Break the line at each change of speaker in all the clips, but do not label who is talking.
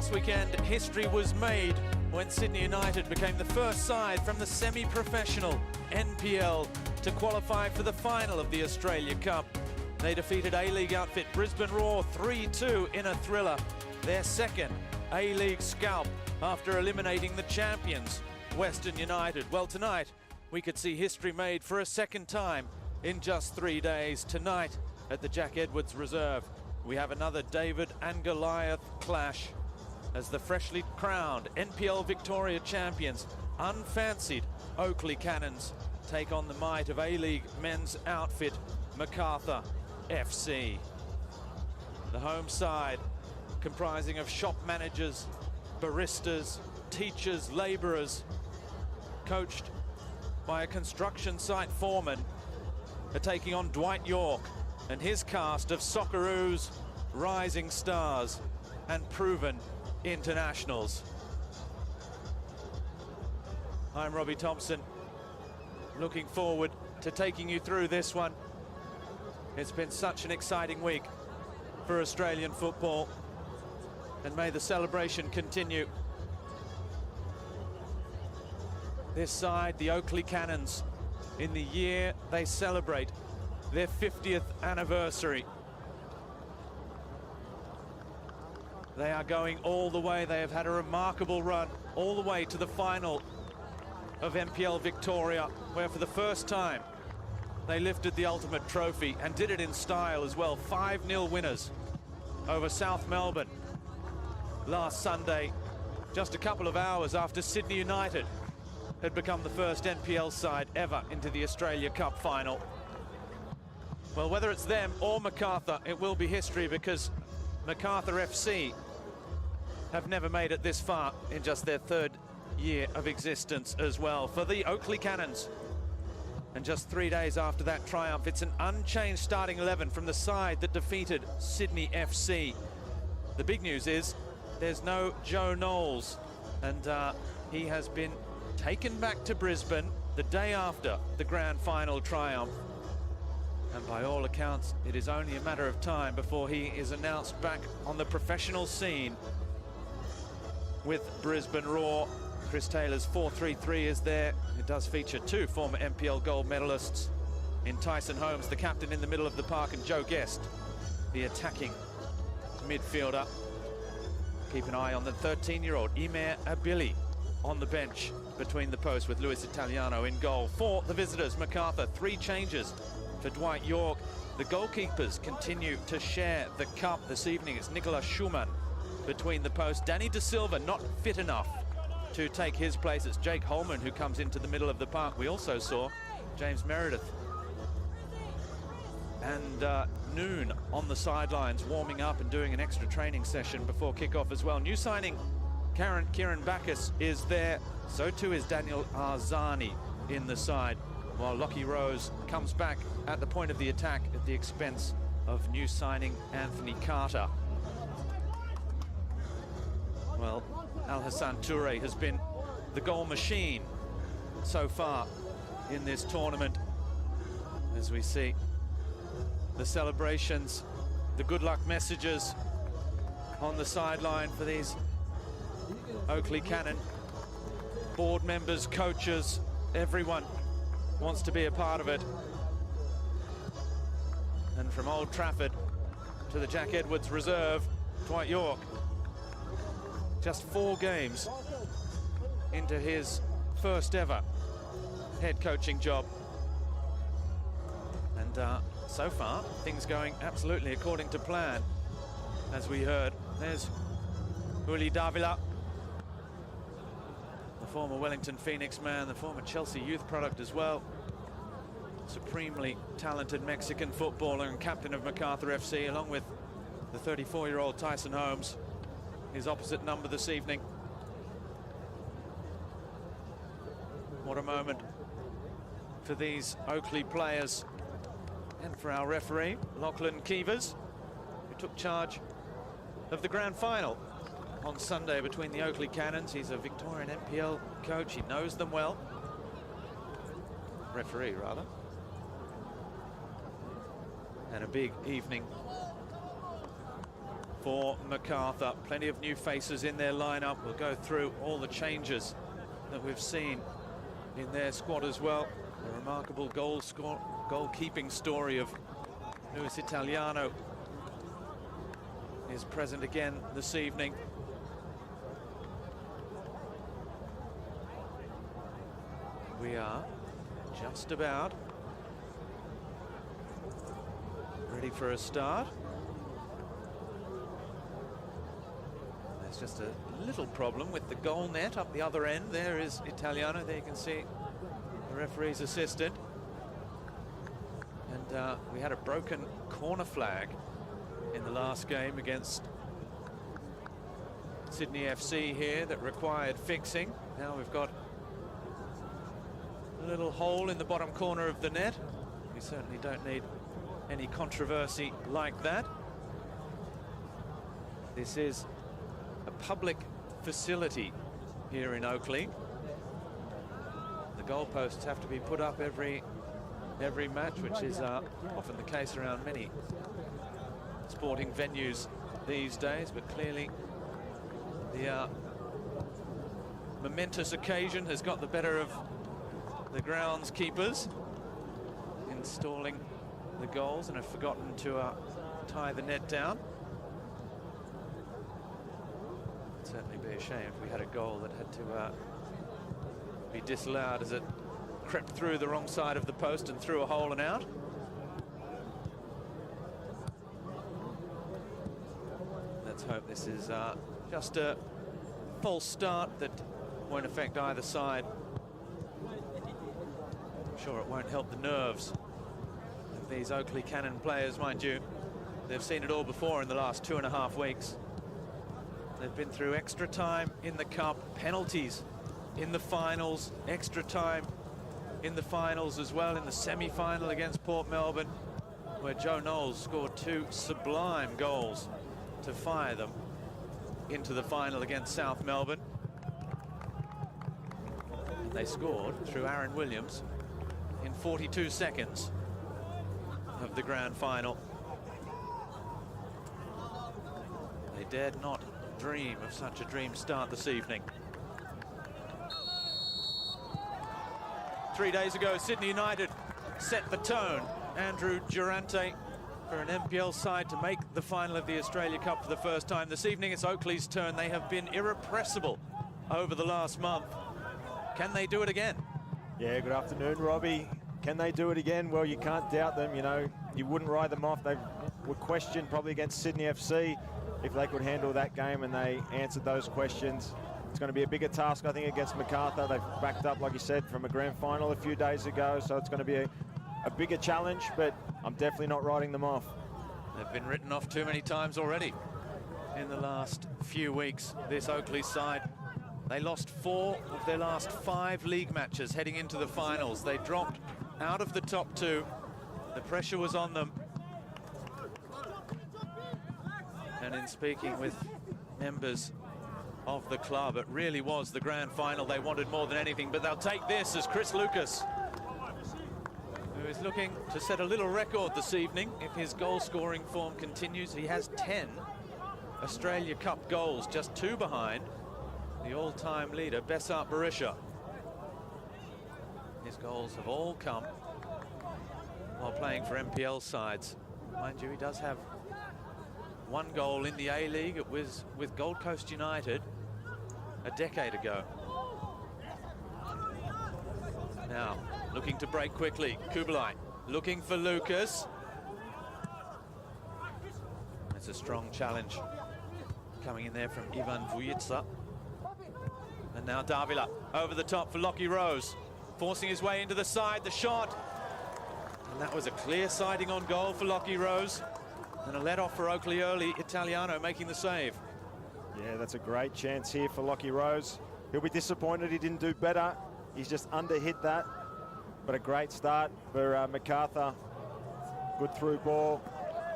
Last weekend, history was made when Sydney United became the first side from the semi-professional NPL to qualify for the final of the Australia Cup. They defeated A-League outfit Brisbane Roar 3-2 in a thriller, their second A-League scalp after eliminating the champions, Western United. Well, tonight we could see history made for a second time in just 3 days. Tonight at the Jack Edwards Reserve, we have another David and Goliath clash as the freshly crowned NPL Victoria champions, unfancied Oakleigh Cannons, take on the might of A-League men's outfit Macarthur FC. The home side, comprising of shop managers, baristas, teachers, labourers, coached by a construction site foreman, are taking on Dwight York and his cast of Socceroos, rising stars and proven internationals. I'm Robbie Thompson, looking forward to taking you through this one. It's been such an exciting week for Australian football, and may the celebration continue. This side, the Oakleigh Cannons, in the year they celebrate their 50th anniversary. They are going all the way. They have had a remarkable run all the way to the final of NPL Victoria, where for the first time they lifted the ultimate trophy and did it in style as well. 5-0 winners over South Melbourne last Sunday, just a couple of hours after Sydney United had become the first NPL side ever into the Australia Cup final. Well, whether it's them or Macarthur, it will be history, because Macarthur FC have never made it this far in just their third year of existence as well. For the Oakleigh Cannons, and just 3 days after that triumph, it's an unchanged starting 11 from the side that defeated Sydney FC. The big news is there's no Joe Knowles, and he has been taken back to Brisbane the day after the grand final triumph. And by all accounts, it is only a matter of time before he is announced back on the professional scene with Brisbane Roar. Chris Taylor's 4-3-3 is there. It does feature two former NPL gold medalists in Tyson Holmes, the captain in the middle of the park, and Joe Guest, the attacking midfielder. Keep an eye on the 13-year-old Emir Abili on the bench between the posts, with Luis Italiano in goal. For the visitors, Macarthur, 3 changes for Dwight York. The goalkeepers continue to share the cup this evening. It's Nicolas Schumann between the posts. Danny De Silva not fit enough to take his place. It's Jake Holman who comes into the middle of the park. We also saw James Meredith and Noon on the sidelines, warming up and doing an extra training session before kickoff as well. New signing Kieran Bacchus is there. So too is Daniel Arzani in the side, while Lockie Rose comes back at the point of the attack at the expense of new signing Anthony Carter. Well, Al Hassan Toure has been the goal machine so far in this tournament, as we see the celebrations, the good luck messages on the sideline for these Oakleigh Cannon board members, coaches, everyone wants to be a part of it. And from Old Trafford to the Jack Edwards Reserve, Dwight York, just 4 games into his first ever head coaching job. And so far, things going absolutely according to plan. As we heard, there's Uli Davila, the former Wellington Phoenix man, the former Chelsea youth product as well. Supremely talented Mexican footballer and captain of Macarthur FC, along with the 34-year-old Tyson Holmes, his opposite number this evening. What a moment for these Oakleigh players, and for our referee, Lachlan Keevers, who took charge of the grand final on Sunday between the Oakleigh Cannons. He's a Victorian NPL coach, he knows them well. Referee, rather. And a big evening for Macarthur. Plenty of new faces in their lineup. We'll go through all the changes that we've seen in their squad as well. A remarkable goalkeeping story of Luis Italiano is present again this evening. We are just about ready for a start. There's just a little problem with the goal net up the other end. There is Italiano. There you can see the referee's assistant. And we had a broken corner flag in the last game against Sydney FC here that required fixing. Now we've got a little hole in the bottom corner of the net. We certainly don't need any controversy like that. This is a public facility here in Oakleigh. The goalposts have to be put up every match, which is often the case around many sporting venues these days, but clearly the momentous occasion has got the better of the groundskeepers installing the goals and have forgotten to tie the net down. It'd certainly be a shame if we had a goal that had to be disallowed as it crept through the wrong side of the post and through a hole and out. Let's hope this is just a false start that won't affect either side. I'm sure it won't help the nerves of these Oakleigh Cannon players, mind you. They've seen it all before in the last 2.5 weeks. They've been through extra time in the cup, penalties in the finals, extra time in the finals as well, in the semi-final against Port Melbourne, where Joe Knowles scored 2 sublime goals to fire them into the final against South Melbourne. And they scored through Aaron Williams in 42 seconds of the grand final. They dared not dream of such a dream start this evening. 3 days ago, Sydney United set the tone. Andrew Durante for an NPL side to make the final of the Australia Cup for the first time. This evening it's Oakleigh's turn. They have been irrepressible over the last month. Can they do it again?
Yeah, good afternoon, Robbie. Can they do it again? Well, you can't doubt them. You know, you wouldn't write them off. They were questioned probably against Sydney FC if they could handle that game, and they answered those questions. It's going to be a bigger task, I think, against Macarthur. They've backed up, like you said, from a grand final a few days ago, so it's going to be a bigger challenge, but I'm definitely not writing them off.
They've been written off too many times already in the last few weeks, this Oakleigh side. They lost 4 of their last 5 league matches heading into the finals. They dropped out of the top 2. The pressure was on them. And in speaking with members of the club, it really was the grand final they wanted more than anything, but they'll take this as Chris Lucas, who is looking to set a little record this evening if his goal-scoring form continues. He has 10 Australia Cup goals, just 2 behind the all-time leader, Besart Berisha. His goals have all come while playing for NPL sides. Mind you, he does have 1 goal in the A-League. It was with Gold Coast United a decade ago. Now, looking to break quickly. Kubalai looking for Lucas. It's a strong challenge coming in there from Ivan Vujica. And now Davila over the top for Lockie Rose, forcing his way into the side, the shot. And that was a clear sighting on goal for Lockie Rose. And a let-off for Oakleigh early, Italiano making the save.
Yeah, that's a great chance here for Lockie Rose. He'll be disappointed he didn't do better. He's just under-hit that. But a great start for Macarthur. Good through ball.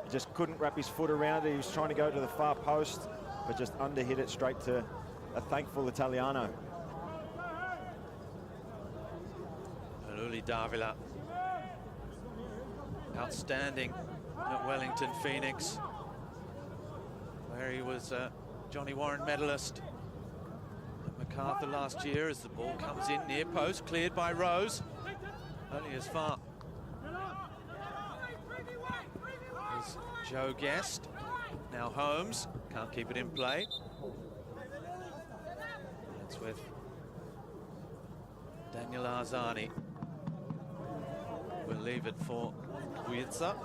He just couldn't wrap his foot around it. He was trying to go to the far post, but just under-hit it straight to a thankful Italiano.
Luli Davila, outstanding at Wellington Phoenix, where he was a Johnny Warren medalist at Macarthur last year, as the ball comes in near post, cleared by Rose. Only as far as Joe Guest. Now Holmes can't keep it in play. It's with Daniel Arzani. We'll leave it for Guiza.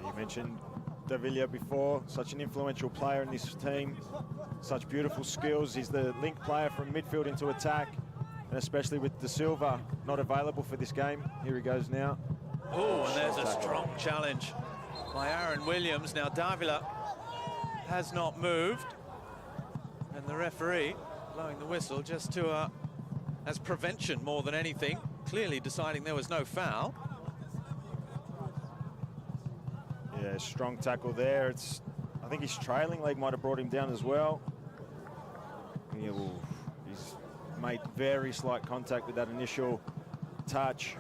You mentioned Davila before, such an influential player in this team, such beautiful skills. He's the link player from midfield into attack, and especially with De Silva not available for this game. Here he goes now.
Oh, and there's a strong challenge by Aaron Williams. Now Davila has not moved, and the referee blowing the whistle just to as prevention more than anything, clearly deciding there was no foul.
Yeah, strong tackle there. I think his trailing leg might have brought him down as well. Yeah, well, he's made very slight contact with that initial touch.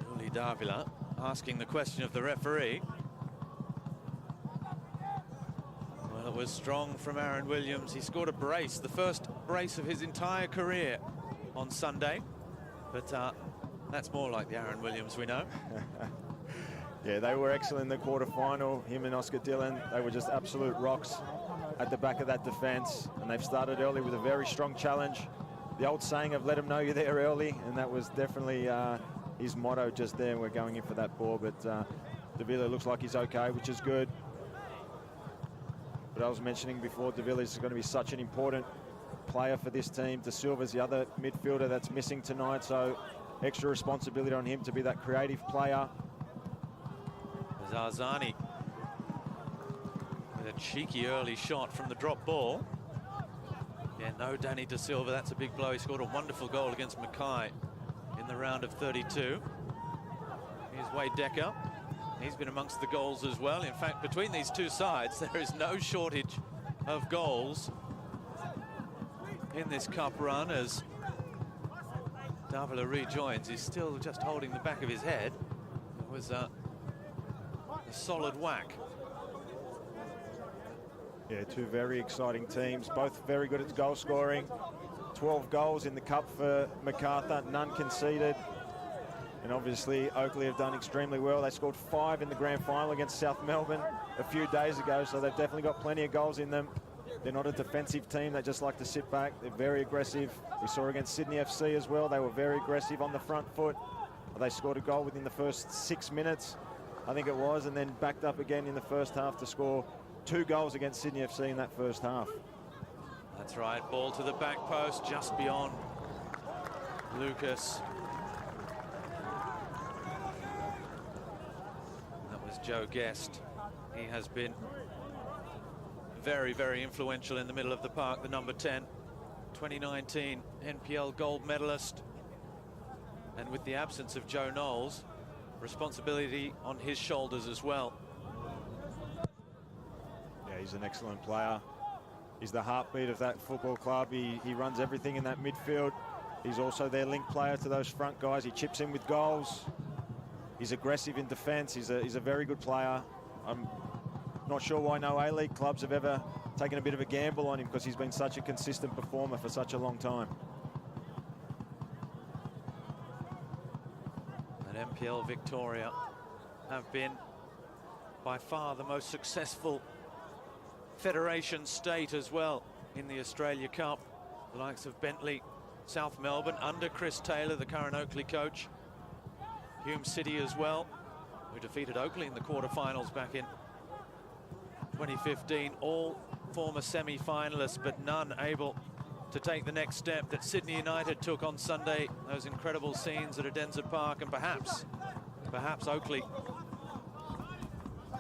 Uli Davila asking the question of the referee. Well, it was strong from Aaron Williams. He scored a brace, the first brace of his entire career on Sunday. But that's more like the Aaron Williams we know.
Yeah, they were excellent in the quarter-final. Him and Oscar Dillon, they were just absolute rocks at the back of that defence. And they've started early with a very strong challenge. The old saying of let them know you're there early, and that was definitely his motto just there. We're going in for that ball, but Davila looks like he's okay, which is good. But I was mentioning before, Davila is going to be such an important player for this team. De Silva's the other midfielder that's missing tonight, so extra responsibility on him to be that creative player.
Arzani with a cheeky early shot from the drop ball. Yeah, no Danny De Silva, that's a big blow. He scored a wonderful goal against Mackay in the round of 32. Here's Wade Decker. He's been amongst the goals as well. In fact, between these two sides, there is no shortage of goals in this cup run as Davila rejoins. He's still just holding the back of his head. It was a solid whack.
Yeah, two very exciting teams, both very good at goal scoring. 12 goals in the cup for Macarthur, none conceded. And obviously Oakleigh have done extremely well. They scored 5 in the grand final against South Melbourne a few days ago, so they've definitely got plenty of goals in them. They're not a defensive team, they just like to sit back. They're very aggressive. We saw against Sydney FC as well, they were very aggressive on the front foot. They scored a goal within the first 6 minutes, I think it was, and then backed up again in the first half to score 2 goals against Sydney FC in that first half.
That's right, ball to the back post, just beyond Lucas. That was Joe Guest. He has been very, very influential in the middle of the park, the number 10, 2019 NPL gold medalist. And with the absence of Joe Knowles, responsibility on his shoulders as well.
Yeah, he's an excellent player. He's the heartbeat of that football club. He runs everything in that midfield. He's also their link player to those front guys. He chips in with goals. He's aggressive in defence. He's a very good player. I'm not sure why no A-League clubs have ever taken a bit of a gamble on him, because he's been such a consistent performer for such a long time.
And NPL Victoria have been by far the most successful federation state as well in the Australia Cup. The likes of Bentley, South Melbourne under Chris Taylor, the current Oakleigh coach. Hume City as well, who defeated Oakleigh in the quarterfinals back in 2015. All former semi-finalists, but none able to take the next step that Sydney United took on Sunday. Those incredible scenes at Adenza Park, and perhaps Oakleigh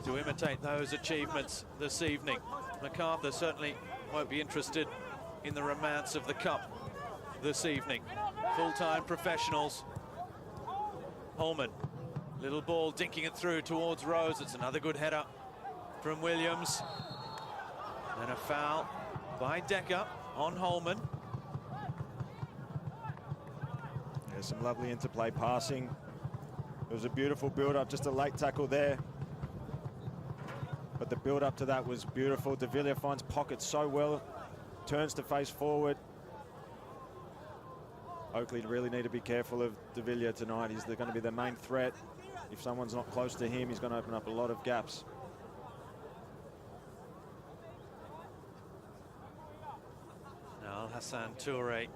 to imitate those achievements this evening. Macarthur certainly won't be interested in the romance of the cup this evening. Full-time professionals. Holman, little ball dinking it through towards Rose. It's another good header from Williams. And a foul by Decker on Holman.
There's some lovely interplay passing was a beautiful build-up, just a late tackle there. But the build-up to that was beautiful. De Villiers finds pockets so well, turns to face forward. Oakleigh really need to be careful of De Villiers tonight. He's going to be the main threat. If someone's not close to him, he's going to open up a lot of gaps.
Now Hassan Toure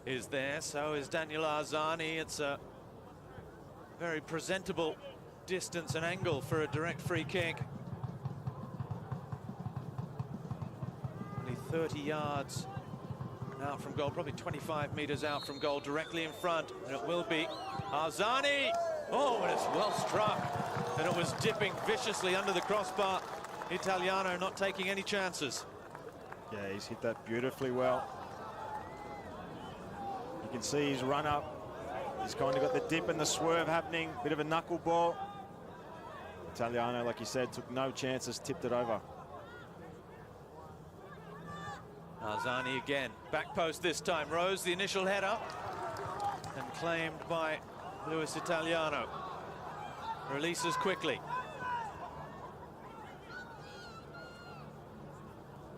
is there, so is Daniel Arzani. It's a very presentable distance and angle for a direct free kick. Only 30 yards out from goal, probably 25 meters out from goal, directly in front, and it will be Arzani. Oh, and it's well struck, and it was dipping viciously under the crossbar. Italiano not taking any chances.
Yeah, he's hit that beautifully well. You can see his run up. He's kind of got the dip and the swerve happening, bit of a knuckleball. Italiano, like you said, took no chances, tipped it over.
Arzani again, back post this time. Rose the initial header and claimed by Luis Italiano. Releases quickly.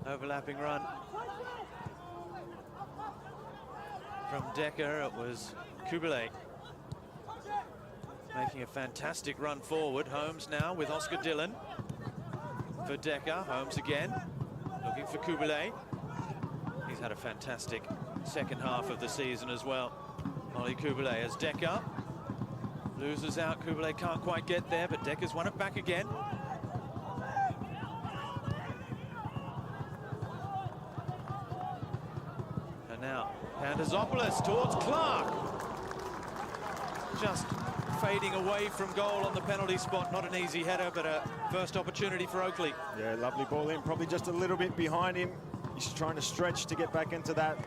Overlapping run from Decker. It was Kubilay making a fantastic run forward. Holmes now with Oscar Dillon for Decker. Holmes again looking for Kubilay. He's had a fantastic second half of the season as well. Ollie Kubilay as Decker loses out. Kubilay can't quite get there, but Decker's won it back again. And now Pandazopoulos towards Clark. Just fading away from goal on the penalty spot. Not an easy header, but a first opportunity for Oakleigh.
Yeah, lovely ball in, probably just a little bit behind him. He's trying to stretch to get back into that.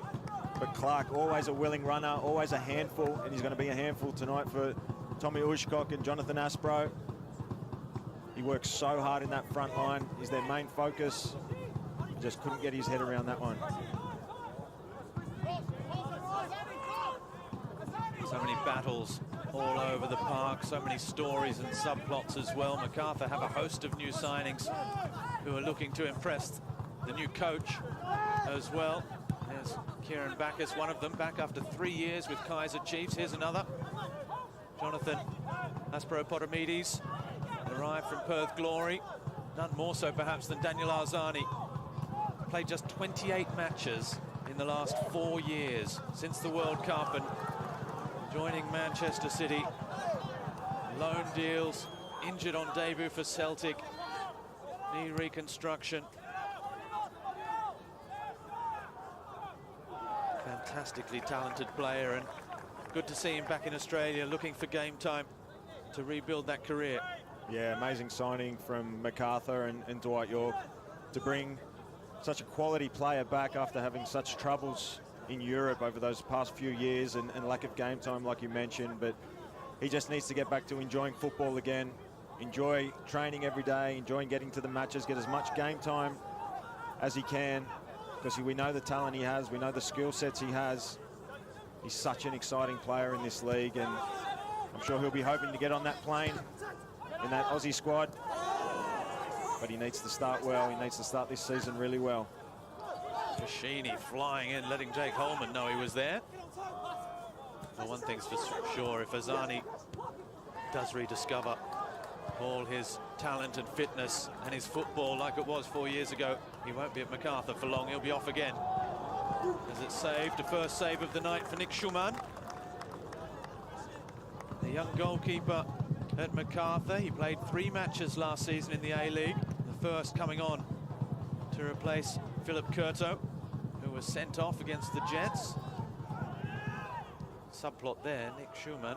But Clark, always a willing runner, always a handful, and he's going to be a handful tonight for Tommy Ushcock and Jonathan Aspro. He works so hard in that front line. He's their main focus. He just couldn't get his head around that one.
So many battles all over the park, so many stories and subplots as well. Macarthur have a host of new signings who are looking to impress the new coach as well. There's Kieran Backus, one of them, back after 3 years with Kaiser Chiefs. Here's another. Jonathan Aspro-Potomides arrived from Perth Glory. None more so perhaps than Daniel Arzani. Played just 28 matches in the last 4 years since the World Cup, and joining Manchester City. Loan deals, injured on debut for Celtic. Knee reconstruction. Fantastically talented player, and good to see him back in Australia looking for game time to rebuild that career.
Yeah, amazing signing from Macarthur and Dwight York to bring such a quality player back after having such troubles in Europe over those past few years and lack of game time, like you mentioned. But he just needs to get back to enjoying football again, enjoy training every day, enjoying getting to the matches, get as much game time as he can, because we know the talent he has, we know the skill sets he has. He's such an exciting player in this league, and I'm sure he'll be hoping to get on that plane in that Aussie squad. But he needs to start well. He needs to start this season really well.
Fashini flying in, letting Jake Holman know he was there. Well, one thing's for sure, if Arzani does rediscover all his talent and fitness and his football like it was 4 years ago, he won't be at Macarthur for long. He'll be off again. As it's saved, the first save of the night for Nick Schumann, the young goalkeeper at Macarthur. He played 3 matches last season in the A-League, the first coming on to replace Philip Curto, who was sent off against the Jets. Subplot there, Nick Schumann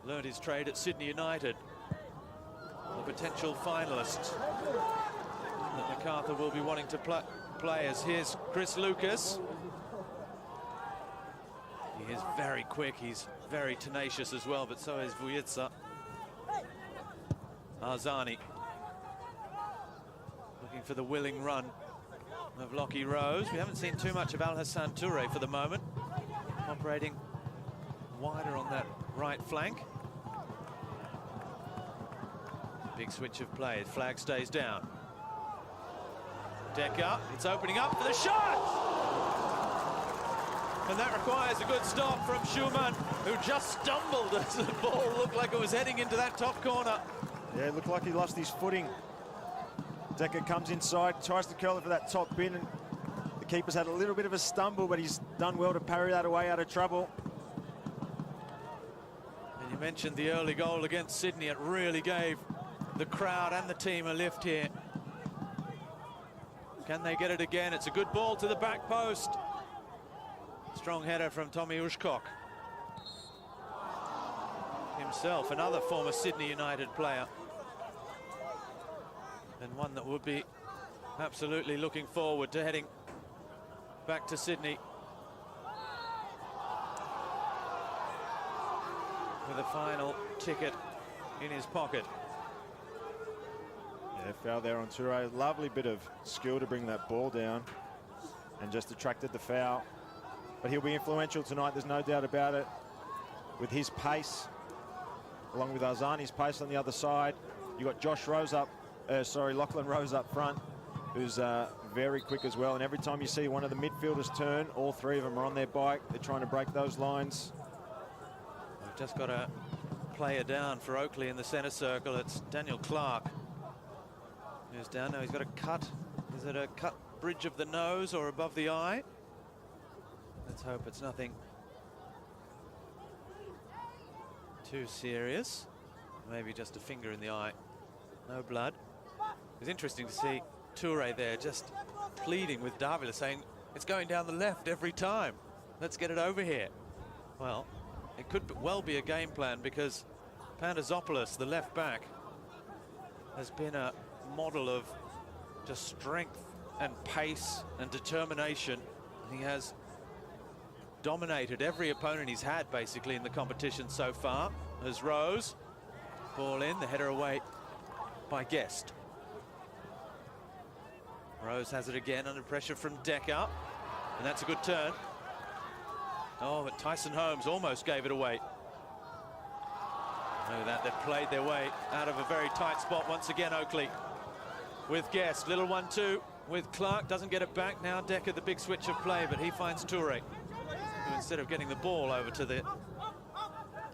learned his trade at Sydney United. The potential finalist that Macarthur will be wanting to play as here's Chris Lucas. He is very quick, he's very tenacious as well, but so is Vujica. Arzani looking for the willing run of Lockie Rose. We haven't seen too much of Al Hassan Toure for the moment, operating wider on that right flank. Big switch of play. Flag stays down. Decker, it's opening up for the shot! And that requires a good stop from Schumann, who just stumbled as the ball looked like it was heading into that top corner.
Yeah, it looked like he lost his footing. Decker comes inside, tries to curl it for that top bin, and the keeper's had a little bit of a stumble, but he's done well to parry that away out of trouble.
And you mentioned the early goal against Sydney. It really gave the crowd and the team a lift here. Can they get it again? It's a good ball to the back post. Strong header from Tommy Ushkok. Himself, another former Sydney United player. And one that would be absolutely looking forward to heading back to Sydney with a final ticket in his pocket.
Yeah, foul there on Toure. Lovely bit of skill to bring that ball down and just attracted the foul. But he'll be influential tonight, there's no doubt about it. With his pace, along with Arzani's pace on the other side. You got Lachlan Rose up front, who's very quick as well. And every time you see one of the midfielders turn, all three of them are on their bike. They're trying to break those lines.
We've just got a player down for Oakleigh in the centre circle. It's Daniel Clark. Who's down now? He's got a cut. Is it a cut bridge of the nose or above the eye? Let's hope it's nothing too serious. Maybe just a finger in the eye. No blood. It was interesting to see Toure there just pleading with Davila, saying it's going down the left every time. Let's get it over here. Well, it could well be a game plan, because Pandazopoulos, the left back, has been a model of just strength and pace and determination. He has dominated every opponent he's had basically in the competition so far. As Rose, ball in, the header away by Guest. Rose has it again under pressure from Decker, and that's a good turn. Oh, but Tyson Holmes almost gave it away. Look at that, they've played their way out of a very tight spot once again, Oakleigh. With Guest, little 1-2 with Clark, doesn't get it back. Now Decker, the big switch of play, but he finds Toure, who instead of getting the ball over to the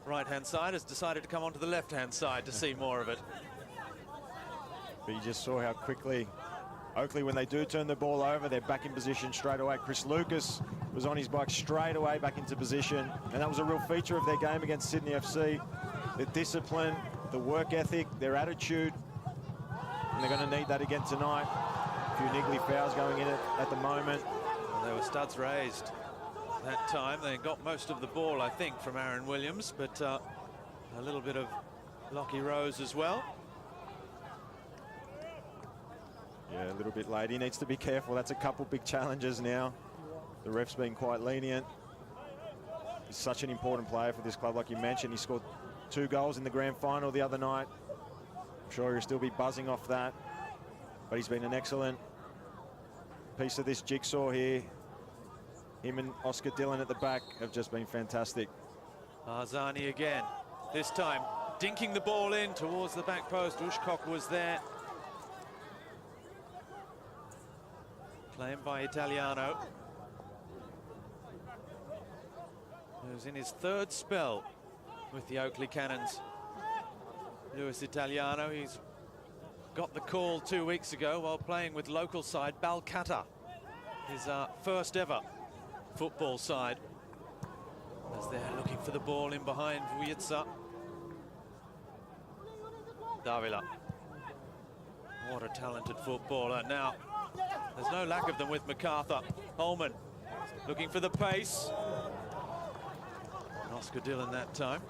right-hand side has decided to come onto the left-hand side to see more of it.
But you just saw how quickly Oakleigh, when they do turn the ball over, they're back in position straight away. Chris Lucas was on his bike straight away back into position, and that was a real feature of their game against Sydney FC. The discipline, the work ethic, their attitude, and they're going to need that again tonight. A few niggly fouls going in at the moment.
Well, there were studs raised that time. They got most of the ball, I think, from Aaron Williams, but a little bit of Lockie Rose as well.
Yeah, a little bit late. He needs to be careful. That's a couple big challenges now. The ref's been quite lenient. He's such an important player for this club, like you mentioned. He scored 2 goals in the grand final the other night. I'm sure he'll still be buzzing off that. But he's been an excellent piece of this jigsaw here. Him and Oscar Dillon at the back have just been fantastic.
Arzani again. This time, dinking the ball in towards the back post. Ushkok was there. Claimed by Italiano, who's in his 3rd spell with the Oakleigh Cannons. Luis Italiano, he's got the call 2 weeks ago while playing with local side Balcatta, his first ever football side. As they're looking for the ball in behind Vujica. Davila. What a talented footballer. Now, there's no lack of them with Macarthur. Holman looking for the pace. And Oscar Dillon that time.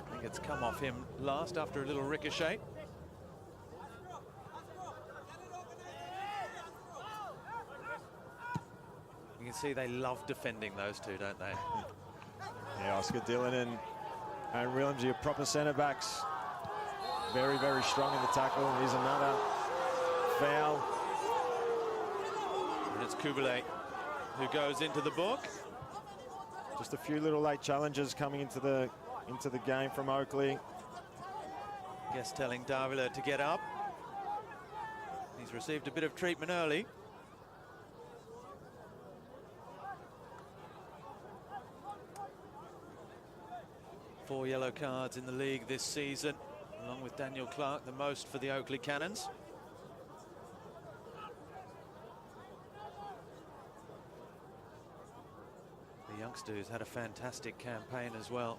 I think it's come off him last after a little ricochet. You can see they love defending those two, don't they?
Yeah, Oscar Dillon and Aaron Williams, your proper centre-backs. Very, very strong in the tackle. Here's another foul.
And it's Kubele who goes into the book.
Just a few little late challenges coming into the game from Oakleigh.
Guess telling Davila to get up. He's received a bit of treatment early. Four yellow cards in the league this season, along with Daniel Clark, the most for the Oakleigh Cannons. The youngster who's had a fantastic campaign as well.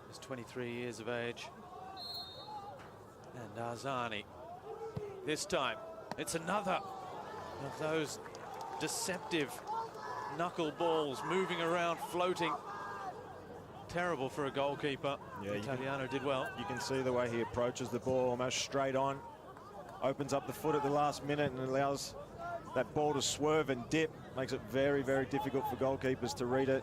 He's 23 years of age. And Arzani. This time, it's another of those deceptive knuckle balls moving around, floating. Terrible for a goalkeeper. Yeah, Italiano did well.
You can see the way he approaches the ball almost straight on. Opens up the foot at the last minute and allows that ball to swerve and dip. Makes it very, very difficult for goalkeepers to read it.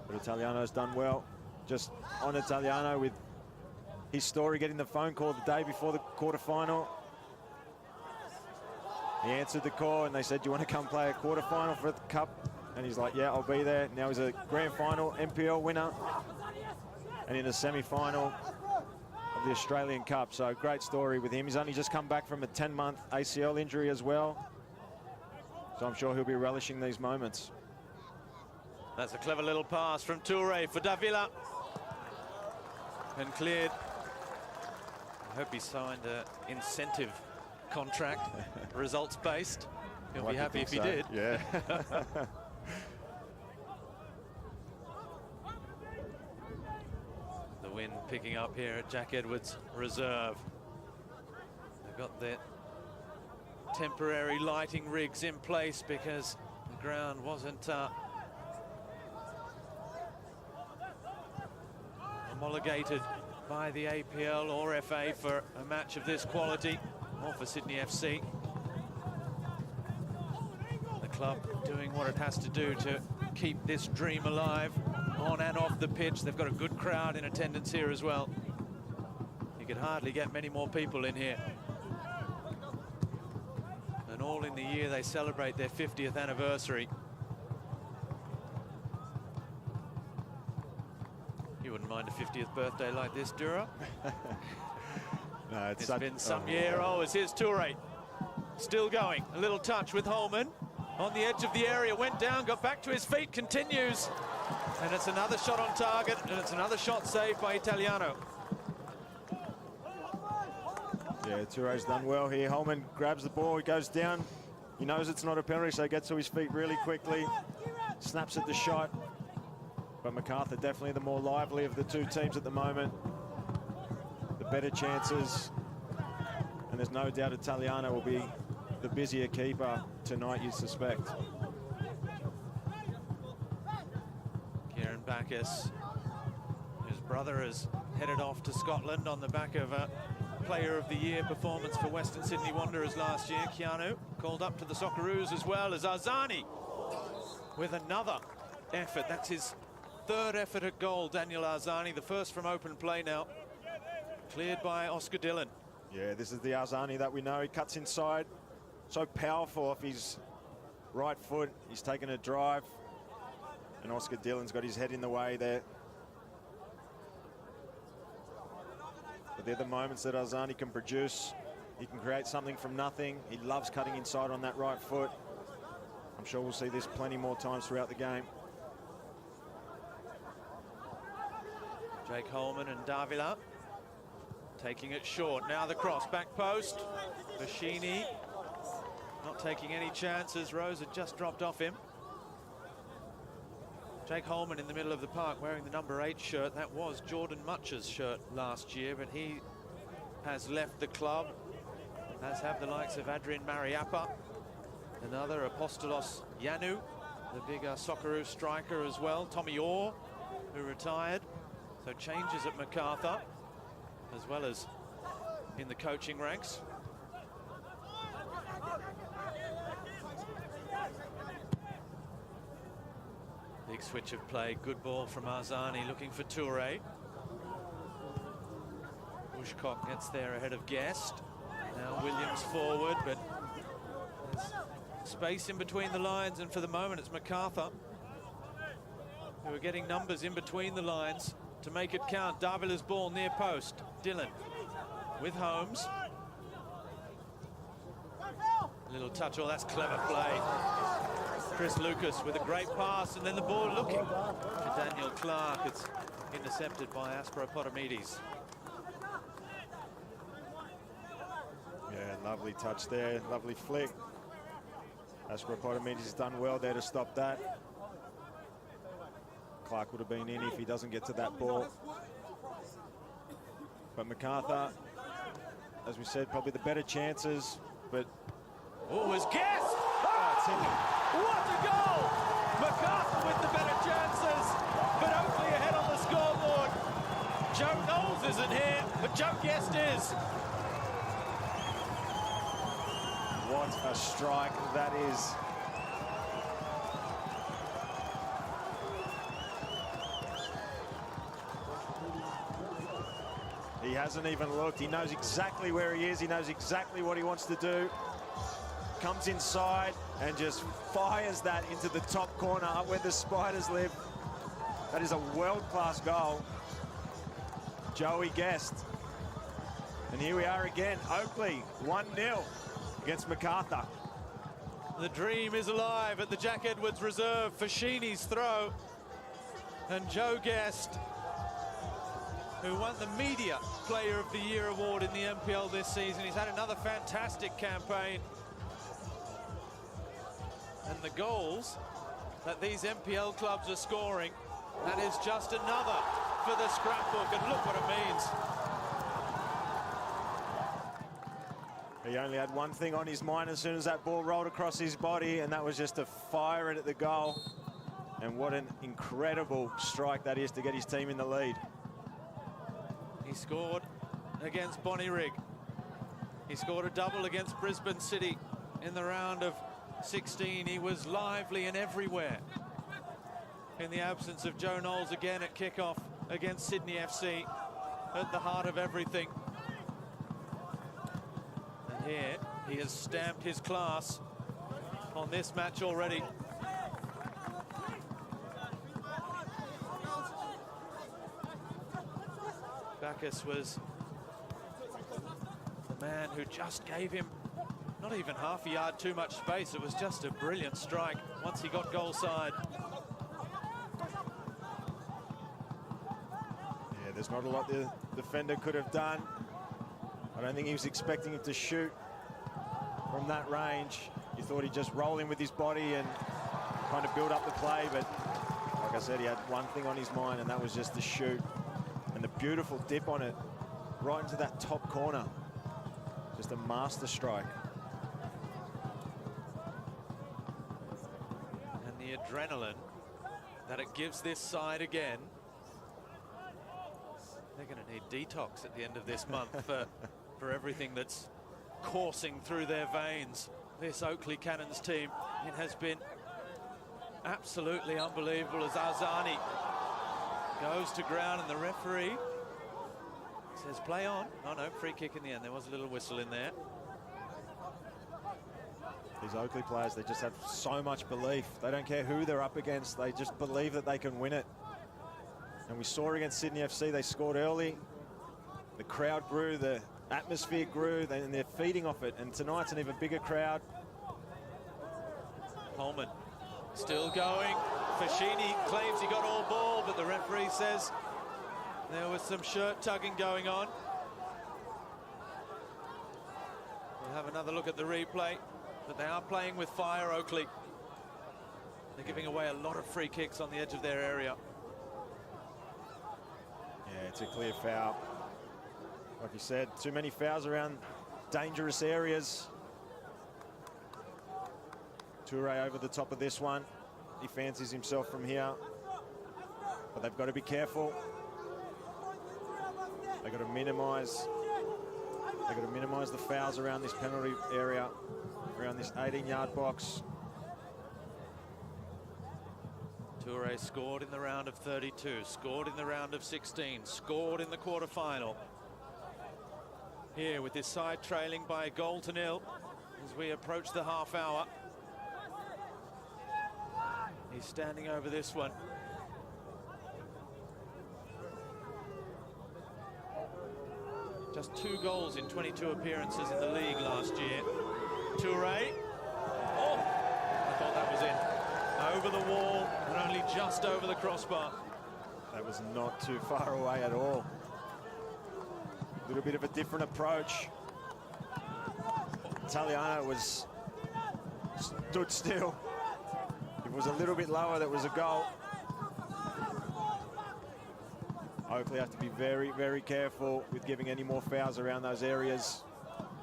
But Italiano's done well. Just on Italiano with his story, getting the phone call the day before the quarterfinal. He answered the call and they said, do you want to come play a quarterfinal for the cup? And he's like, yeah, I'll be there. Now he's a grand final MPL winner and in a semi-final of the Australian Cup. So great story with him. He's only just come back from a 10-month ACL injury as well. So I'm sure he'll be relishing these moments.
That's a clever little pass from Toure for Davila. And cleared. I hope he signed an incentive contract, results-based. He'll be happy if he did.
Yeah.
The wind picking up here at Jack Edwards Reserve. They've got their temporary lighting rigs in place because the ground wasn't homologated by the APL or FA for a match of this quality, or for Sydney FC. The club doing what it has to do to keep this dream alive on and off the pitch. They've got a good crowd in attendance here as well. You could hardly get many more people in here. And all in the year they celebrate their 50th anniversary. You wouldn't mind a 50th birthday like this, Dura?
No,
it's been some year. Oh, it's here's Toure. Still going. A little touch with Holman. On the edge of the area, went down, got back to his feet, continues. And it's another shot on target, and it's another shot saved by Italiano.
Yeah, Toure's done well here. Holman grabs the ball, he goes down. He knows it's not a penalty, so he gets to his feet really quickly. Snaps at the shot. But Macarthur definitely the more lively of the two teams at the moment. The better chances. And there's no doubt Italiano will be the busier keeper tonight, you'd suspect.
Kieran Bacchus, his brother has headed off to Scotland on the back of a Player of the Year performance for Western Sydney Wanderers last year. Keanu called up to the Socceroos as well as Arzani with another effort. That's his third effort at goal, Daniel Arzani, the first from open play now. Cleared by Oscar Dillon.
Yeah, this is the Arzani that we know. He cuts inside, so powerful off his right foot. He's taken a drive, and Oscar Dillon's got his head in the way there. But they're the moments that Arzani can produce. He can create something from nothing. He loves cutting inside on that right foot. I'm sure we'll see this plenty more times throughout the game.
Jake Holman and Davila taking it short. Now the cross, back post. Bashini not taking any chances. Rose had just dropped off him. Jake Holman in the middle of the park wearing the number 8 shirt. That was Jordan Mutch's shirt last year, but he has left the club, as have the likes of Adrian Mariappa, another Apostolos Yanu, the big Socceroo striker as well. Tommy Orr, who retired. So changes at Macarthur, as well as in the coaching ranks. Big switch of play, good ball from Arzani, looking for Toure. Bushcock gets there ahead of Guest. Now Williams forward, but there's space in between the lines, and for the moment it's Macarthur. who are getting numbers in between the lines to make it count. Davila's ball near post. Dillon with Holmes. Little touch, oh, that's clever play. Chris Lucas with a great pass, and then the ball looking to Daniel Clark. It's intercepted by Aspropotomides.
Yeah, lovely touch there, lovely flick. Aspropotomides has done well there to stop that. Clark would have been in if he doesn't get to that ball. But Macarthur, as we said, probably the better chances, but...
Oh, it was Guest!
Oh,
what a goal! Macarthur with the better chances, but Oakleigh ahead on the scoreboard. Joe Knowles isn't here, but Joe Guest is.
What a strike that is. He hasn't even looked. He knows exactly where he is. He knows exactly what he wants to do. Comes inside and just fires that into the top corner up where the Spiders live. That is a world-class goal. Joey Guest. And here we are again. Oakleigh 1-0 against Macarthur.
The dream is alive at the Jack Edwards Reserve for Sheeney's throw. And Joe Guest, who won the Media Player of the Year award in the MPL this season. He's had another fantastic campaign. And the goals that these MPL clubs are scoring, that is just another for the scrapbook, and look what it means.
He only had one thing on his mind as soon as that ball rolled across his body, and that was just to fire it at the goal. And what an incredible strike that is to get his team in the lead.
He scored against Bonnyrigg. He scored a double against Brisbane City in the round of 16. He was lively and everywhere. In the absence of Joe Knowles again at kickoff against Sydney FC, at the heart of everything. And here he has stamped his class on this match already. Bacchus was the man who just gave him not even half a yard too much space. It was just a brilliant strike once he got goal side.
Yeah, there's not a lot the defender could have done. I don't think he was expecting him to shoot from that range. He thought he'd just roll in with his body and kind of build up the play, but like I said, he had one thing on his mind, and that was just to shoot. And the beautiful dip on it, right into that top corner. Just a master strike.
And the adrenaline that it gives this side again. They're going to need detox at the end of this month for everything that's coursing through their veins. This Oakleigh Cannons team, it has been absolutely unbelievable as Arzani goes to ground and the referee says play on. Oh no, free kick in the end. There was a little whistle in there.
These Oakleigh players, they just have so much belief. They don't care who they're up against. They just believe that they can win it. And we saw against Sydney FC, they scored early. The crowd grew, the atmosphere grew, and they're feeding off it. And tonight's an even bigger crowd.
Holman still going. Fashini claims he got all ball, but the referee says there was some shirt tugging going on. We'll have another look at the replay, but they are playing with fire, Oakleigh. They're giving away a lot of free kicks on the edge of their area.
Yeah, it's a clear foul. Like you said, too many fouls around dangerous areas. Toure over the top of this one. He fancies himself from here. But they've got to be careful. They've got to minimise the fouls around this penalty area, around this 18-yard box.
Toure scored in the round of 32, scored in the round of 16, scored in the quarterfinal. Here with this side trailing by a goal to nil as we approach the half hour. He's standing over this one. Just 2 goals in 22 appearances in the league last year. Toure. Oh, I thought that was in. Over the wall and only just over the crossbar.
That was not too far away at all. A little bit of a different approach. Italiano was stood still. If it was a little bit lower, that was a goal. Oakleigh have to be very, very careful with giving any more fouls around those areas.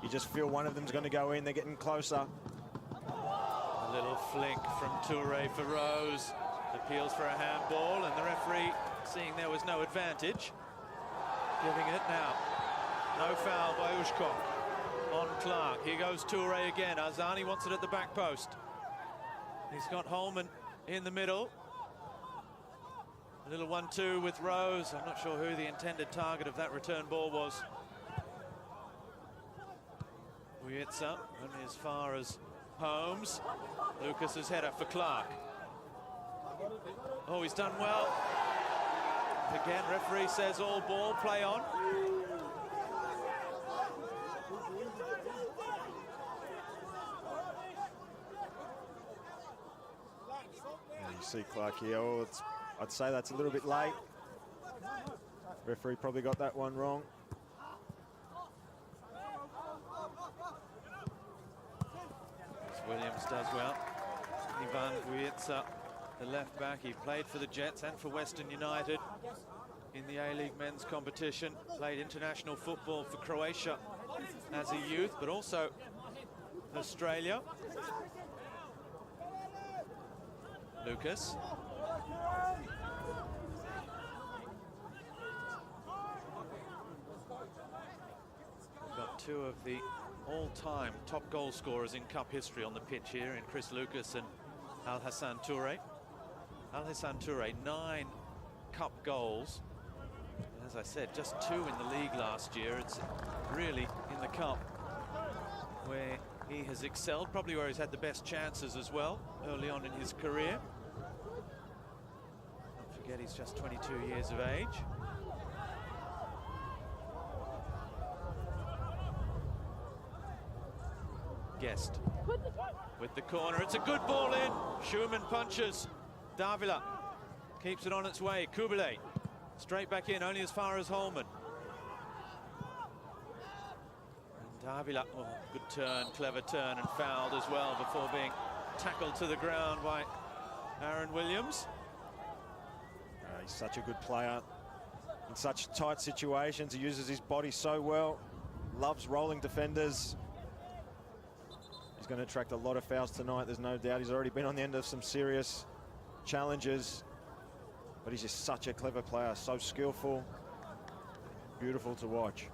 You just feel one of them's going to go in. They're getting closer.
A little flick from Toure for Rose. Appeals for a handball, and the referee, seeing there was no advantage, giving it now. No foul by Ushkov on Clark. Here goes Toure again. Arzani wants it at the back post. He's got Holman in the middle. A little 1-2 with Rose. I'm not sure who the intended target of that return ball was. Wietza only as far as Holmes. Lucas's header for Clark. Oh, he's done well. Again, referee says all ball, play on.
Yeah, you see Clark here. Oh, I'd say that's a little bit late. Referee probably got that one wrong.
As Williams does well. Ivan Wietza, the left back. He played for the Jets and for Western United in the A-League men's competition. Played international football for Croatia as a youth, but also Australia. Lucas. We've got 2 of the all-time top goal scorers in cup history on the pitch here in Chris Lucas and Al Hassan Toure. Al Hassan Toure, 9 cup goals. As I said, just 2 in the league last year. It's really in the cup where he has excelled, probably where he's had the best chances as well early on in his career. Don't forget he's just 22 years of age. Guest with the corner. It's a good ball in. Schumann punches. Davila keeps it on its way. Kubile straight back in, only as far as Holman. And Davila, oh, good turn, clever turn, and fouled as well before being tackled to the ground by Aaron Williams.
He's such a good player. In such tight situations, he uses his body so well. Loves rolling defenders. He's going to attract a lot of fouls tonight, there's no doubt. He's already been on the end of some serious challenges, but he's just such a clever player, so skillful, beautiful to watch.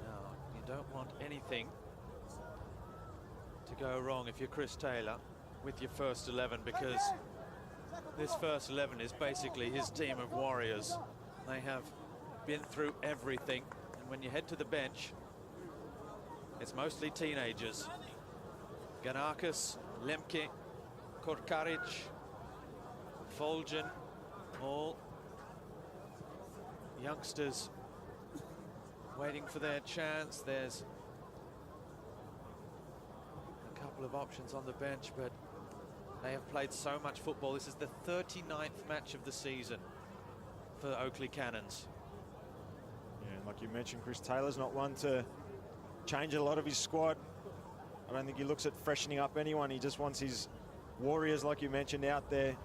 Now, you don't want anything to go wrong if you're Chris Taylor with your first 11, because this first 11 is basically his team of warriors. They have been through everything. When you head to the bench, it's mostly teenagers. Ganakis, Lemke, Korkaric, Folgen, all youngsters waiting for their chance. There's a couple of options on the bench, but they have played so much football. This is the 39th match of the season for Oakleigh Cannons.
Like you mentioned, Chris Taylor's not one to change a lot of his squad. I don't think he looks at freshening up anyone. He just wants his warriors, like you mentioned, out there.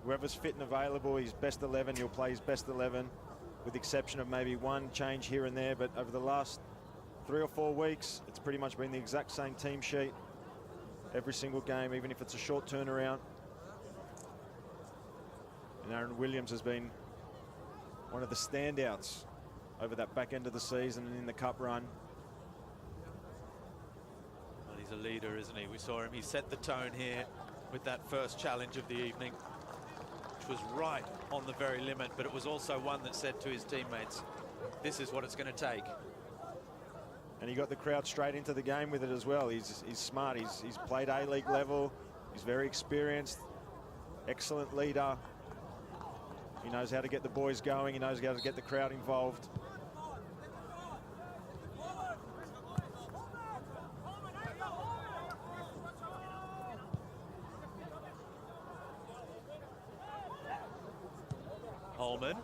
Whoever's fit and available, his best 11, he'll play his best 11, with the exception of maybe one change here and there. But over the last 3 or 4 weeks, it's pretty much been the exact same team sheet every single game, even if it's a short turnaround. And Aaron Williams has been one of the standouts over that back end of the season and in the cup run.
Well, he's a leader, isn't he? We saw him. He set the tone here with that first challenge of the evening, which was right on the very limit, but it was also one that said to his teammates, this is what it's going to take.
And he got the crowd straight into the game with it as well. He's smart. He's played A-League level. He's very experienced, excellent leader He knows how to get the boys going. He knows how to get the crowd involved.
Holman,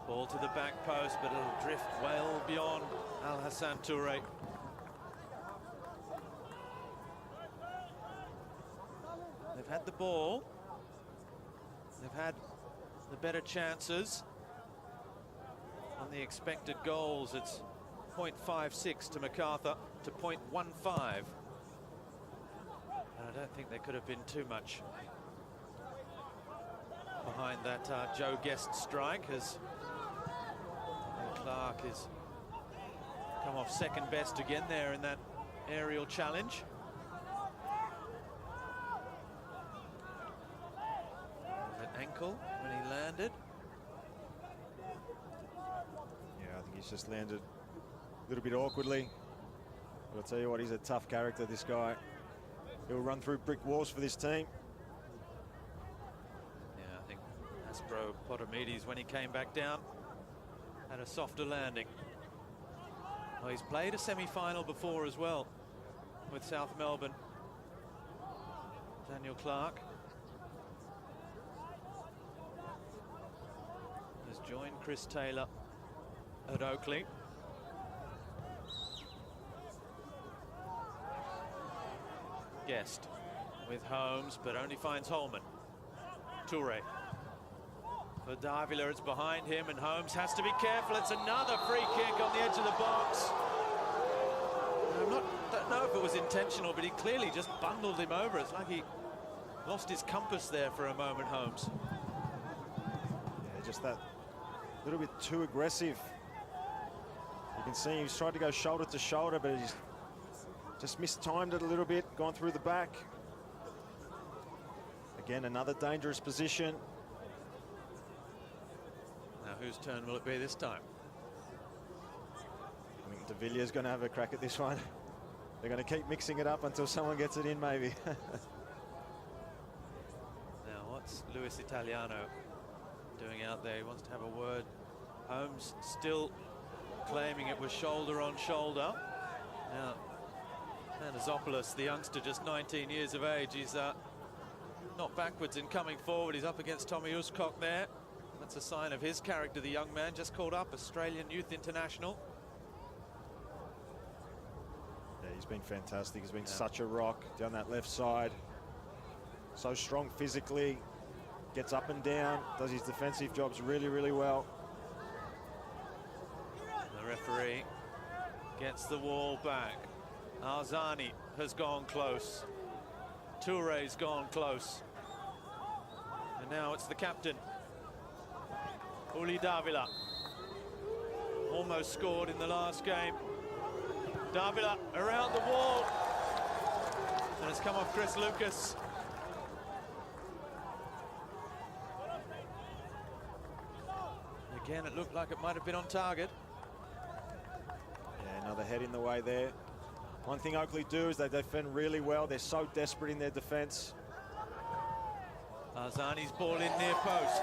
ball to the back post, but it'll drift well beyond Al Hassan Toure. They've had the ball. They've had the better chances. On the expected goals, it's 0.56 to Macarthur to 0.15. And I don't think there could have been too much behind that Joe Guest strike, as Clark has come off second best again there in that aerial challenge. An ankle when he landed.
Yeah, I think he's just landed a little bit awkwardly. But I'll tell you what, he's a tough character, this guy. He'll run through brick walls for this team.
Aspro Potomides, when he came back down, had a softer landing. Well, he's played a semi-final before as well with South Melbourne. Daniel Clark has joined Chris Taylor at Oakleigh. Guest with Holmes, but only finds Holman. Toure. For Davila, it's behind him, and Holmes has to be careful. It's another free kick on the edge of the box. Don't know if it was intentional, but he clearly just bundled him over. It's like he lost his compass there for a moment, Holmes.
Yeah, just that little bit too aggressive. You can see he's tried to go shoulder to shoulder, but he's just mistimed it a little bit, gone through the back. Again, another dangerous position.
Whose turn will it be this time?
I think de Villiers going to have a crack at this one. They're going to keep mixing it up until someone gets it in, maybe.
Now, what's Luis Italiano doing out there? He wants to have a word. Holmes still claiming it was shoulder on shoulder. Now, Panazopoulos, the youngster, just 19 years of age, he's not backwards in coming forward. He's up against Tommy Uscock there. That's a sign of his character, the young man, just called up, Australian Youth International.
Yeah, he's been fantastic. He's been such a rock down that left side. So strong physically, gets up and down, does his defensive jobs really, really well.
The referee gets the wall back. Arzani has gone close. Toure's gone close. And now it's the captain, Uli Davila. Almost scored in the last game. Davila around the wall. And it's come off Chris Lucas. Again, it looked like it might have been on target.
Yeah, another head in the way there. One thing Oakleigh do is they defend really well. They're so desperate in their defence.
Arzani's ball in near post.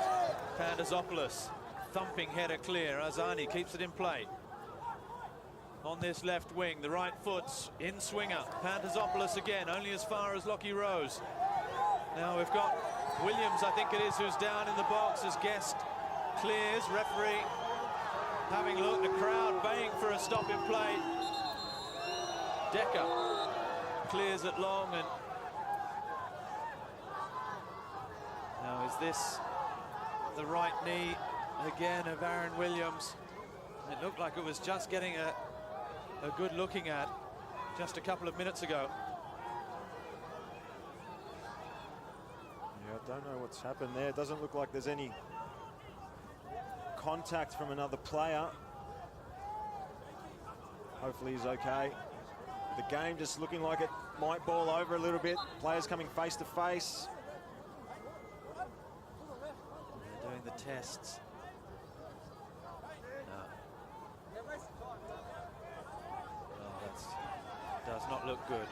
Pandazopoulos, thumping header clear. Arzani keeps it in play. On this left wing, the right foot's in swinger. Pandazopoulos again, only as far as Lockie Rose. Now we've got Williams, I think it is, who's down in the box as Guest clears. Referee having a look, the crowd baying for a stop in play. Decker clears it long, and now is this the right knee again of Aaron Williams? It looked like it was just getting a good looking at just a couple of minutes ago.
Yeah, I don't know what's happened there. It doesn't look like there's any contact from another player. Hopefully he's okay. The game just looking like it might ball over a little bit. Players coming face to face.
They're doing the tests. No. Oh, that does not look good.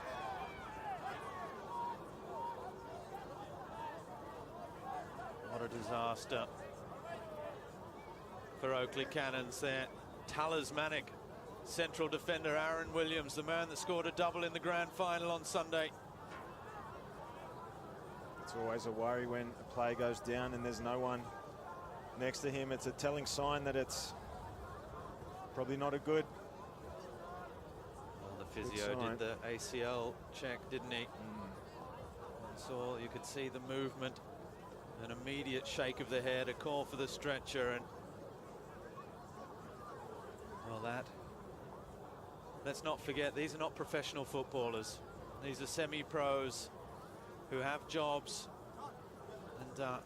What a disaster. for Oakleigh Cannons. Their talismanic central defender, Aaron Williams, the man that scored a double in the grand final on Sunday.
It's always a worry when a player goes down and there's no one next to him. It's a telling sign that it's probably not a good.
Well, the physio did the ACL check, didn't he? So you could see the movement, an immediate shake of the head, a call for the stretcher, and well, let's not forget, these are not professional footballers. These are semi-pros who have jobs, and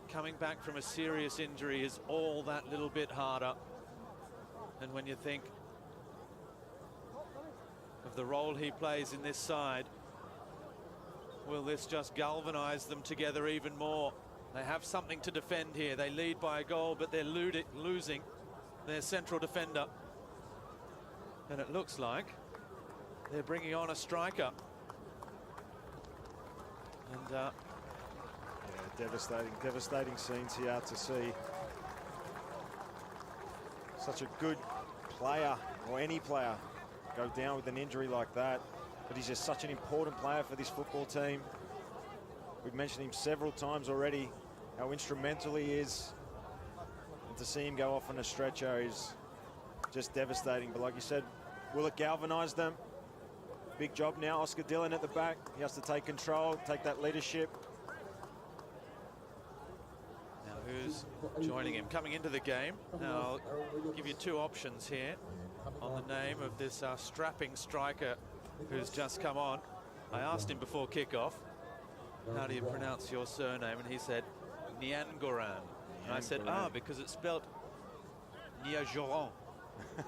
coming back from a serious injury is all that little bit harder. And when you think of the role he plays in this side, will this just galvanize them together even more? They have something to defend here. They lead by a goal, but they're losing their central defender. And it looks like they're bringing on a striker. And
yeah, devastating scenes here to see such a good player, or any player, go down with an injury like that. But he's just such an important player for this football team. We've mentioned him several times already, how instrumental he is. And to see him go off on a stretcher is just devastating. But like you said, will it galvanise them? Big job now. Oscar Dillon at the back. He has to take control, take that leadership.
Now who's joining him? Coming into the game. Now I'll give you two options here on the name of this strapping striker who's just come on. I asked him before kickoff, how do you pronounce your surname? And he said, Niangoran. And I said, because it's spelled Niajoran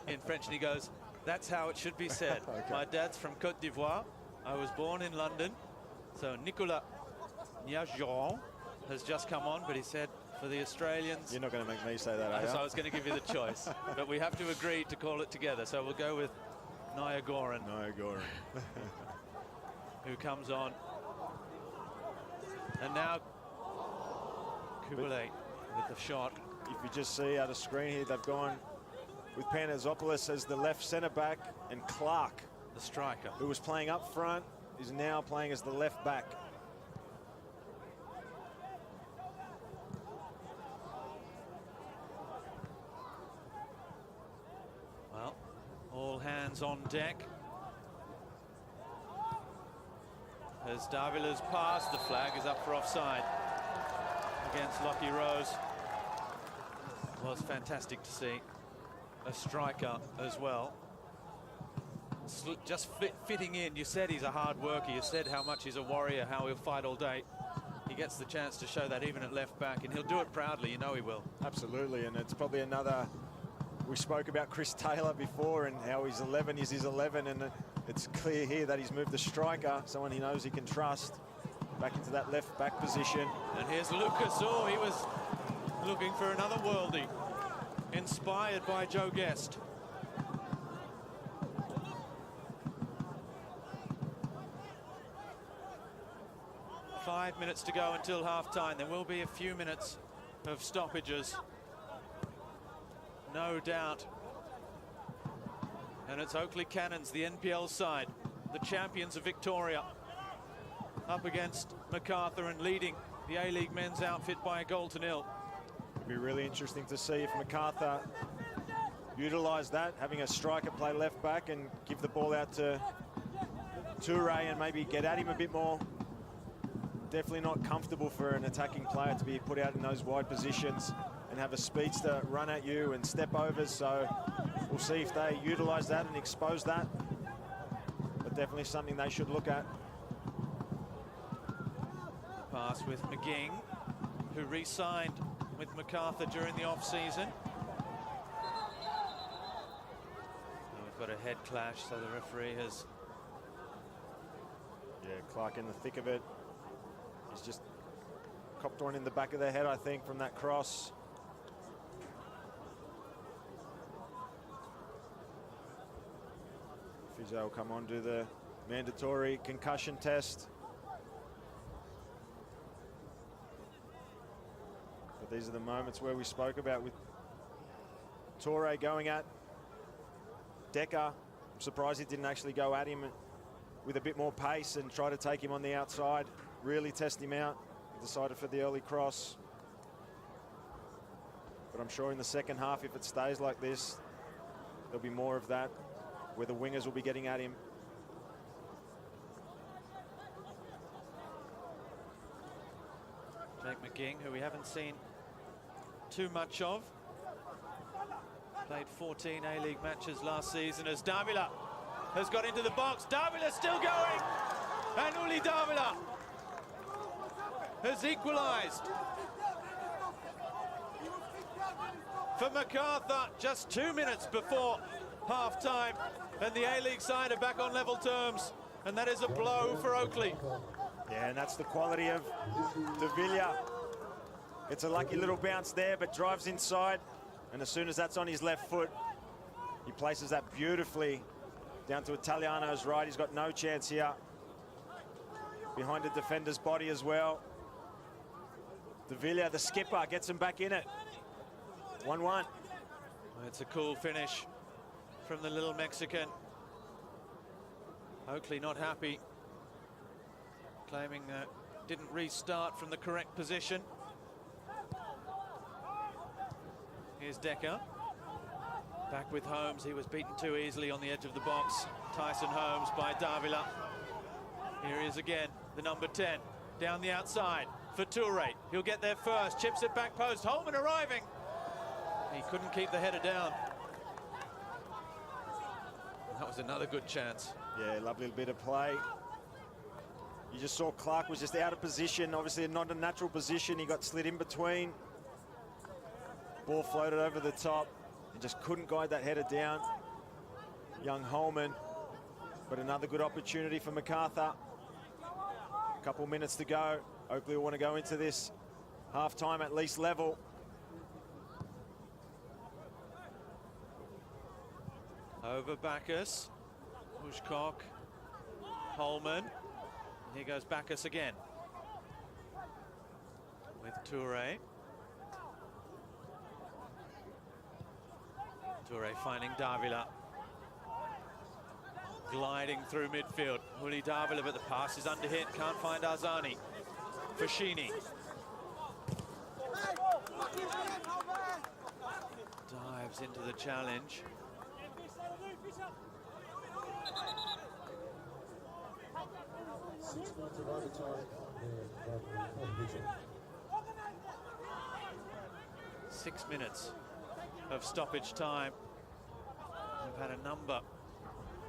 in French. And he goes, that's how it should be said. Okay. My dad's from Côte d'Ivoire. I was born in London. So Nicolas Niajoran has just come on, but he said, for the Australians...
You're not going to make me say that, are you?
So I was going to give you the choice. But we have to agree to call it together. So we'll go with Niagoran.
Niagoran.
Who comes on. And now Kubalay with the shot.
If you just see out of screen here, they've gone with Panazopoulos as the left centre back, and Clark,
the striker,
who was playing up front, is now playing as the left back.
Well, all hands on deck. As Davila's pass, the flag is up for offside against Lockie Rose. It was fantastic to see a striker as well. Just fitting in. You said he's a hard worker. You said how much he's a warrior, how he'll fight all day. He gets the chance to show that even at left back, and he'll do it proudly. You know he will.
Absolutely, and it's probably another... We spoke about Chris Taylor before and how his 11 is his 11, and it's clear here that he's moved the striker, someone he knows he can trust, back into that left back position.
And here's Lucas. Oh, he was looking for another worldie, inspired by Joe Guest. Five minutes to go until half-time. There will be a few minutes of stoppages, no doubt. And it's Oakleigh Cannons, the NPL side, the champions of Victoria, up against Macarthur and leading the A-League men's outfit by a goal to nil.
It'd be really interesting to see if Macarthur utilise that, having a striker play left back and give the ball out to Toure and maybe get at him a bit more. Definitely not comfortable for an attacking player to be put out in those wide positions and have a speedster run at you and step overs. So we'll see if they utilise that and expose that. But definitely something they should look at.
Pass with McGing, who re-signed with Macarthur during the off-season. We've got a head clash, so the referee has...
Yeah, Clark in the thick of it. He's just copped one in the back of the head, I think, from that cross. Physio will come on, do the mandatory concussion test. But these are the moments where we spoke about with Toure going at Decker. I'm surprised he didn't actually go at him with a bit more pace and try to take him on the outside, really test him out. He decided for the early cross. But I'm sure in the second half, if it stays like this, there'll be more of that, where the wingers will be getting at him.
Jake McGing, who we haven't seen too much of. Played 14 A-League matches last season as Davila has got into the box. Davila still going! And Uli Davila has equalised for Macarthur just 2 minutes before half-time. And the A-League side are back on level terms. And that is a blow for Oakleigh.
Yeah, and that's the quality of Davila. It's a lucky little bounce there, but drives inside. And as soon as that's on his left foot, he places that beautifully down to Italiano's right. He's got no chance here. Behind the defender's body as well. Davila, the skipper, gets him back in it. 1-1.
It's a cool finish from the little Mexican. Oakleigh not happy, claiming that didn't restart from the correct position. Here's Decker. Back with Holmes. He was beaten too easily on the edge of the box. Tyson Holmes by Davila. Here he is again, the number 10. Down the outside for Toure. He'll get there first. Chips it back post. Holman arriving. He couldn't keep the header down. That was another good chance.
Yeah, lovely bit of play. You just saw Clark was just out of position. Obviously not a natural position. He got slid in between. Ball floated over the top and just couldn't guide that header down. Young Holman, but another good opportunity for Macarthur. A couple minutes to go. Oakleigh will want to go into this half-time at least level.
Over Bacchus, Bushcock, Holman. Here goes Bacchus again with Toure. Toure finding Davila. Gliding through midfield. Uli Davila, but the pass is underhit. Can't find Arzani. Fashini. Dives into the challenge. Six minutes of stoppage time. We've had a number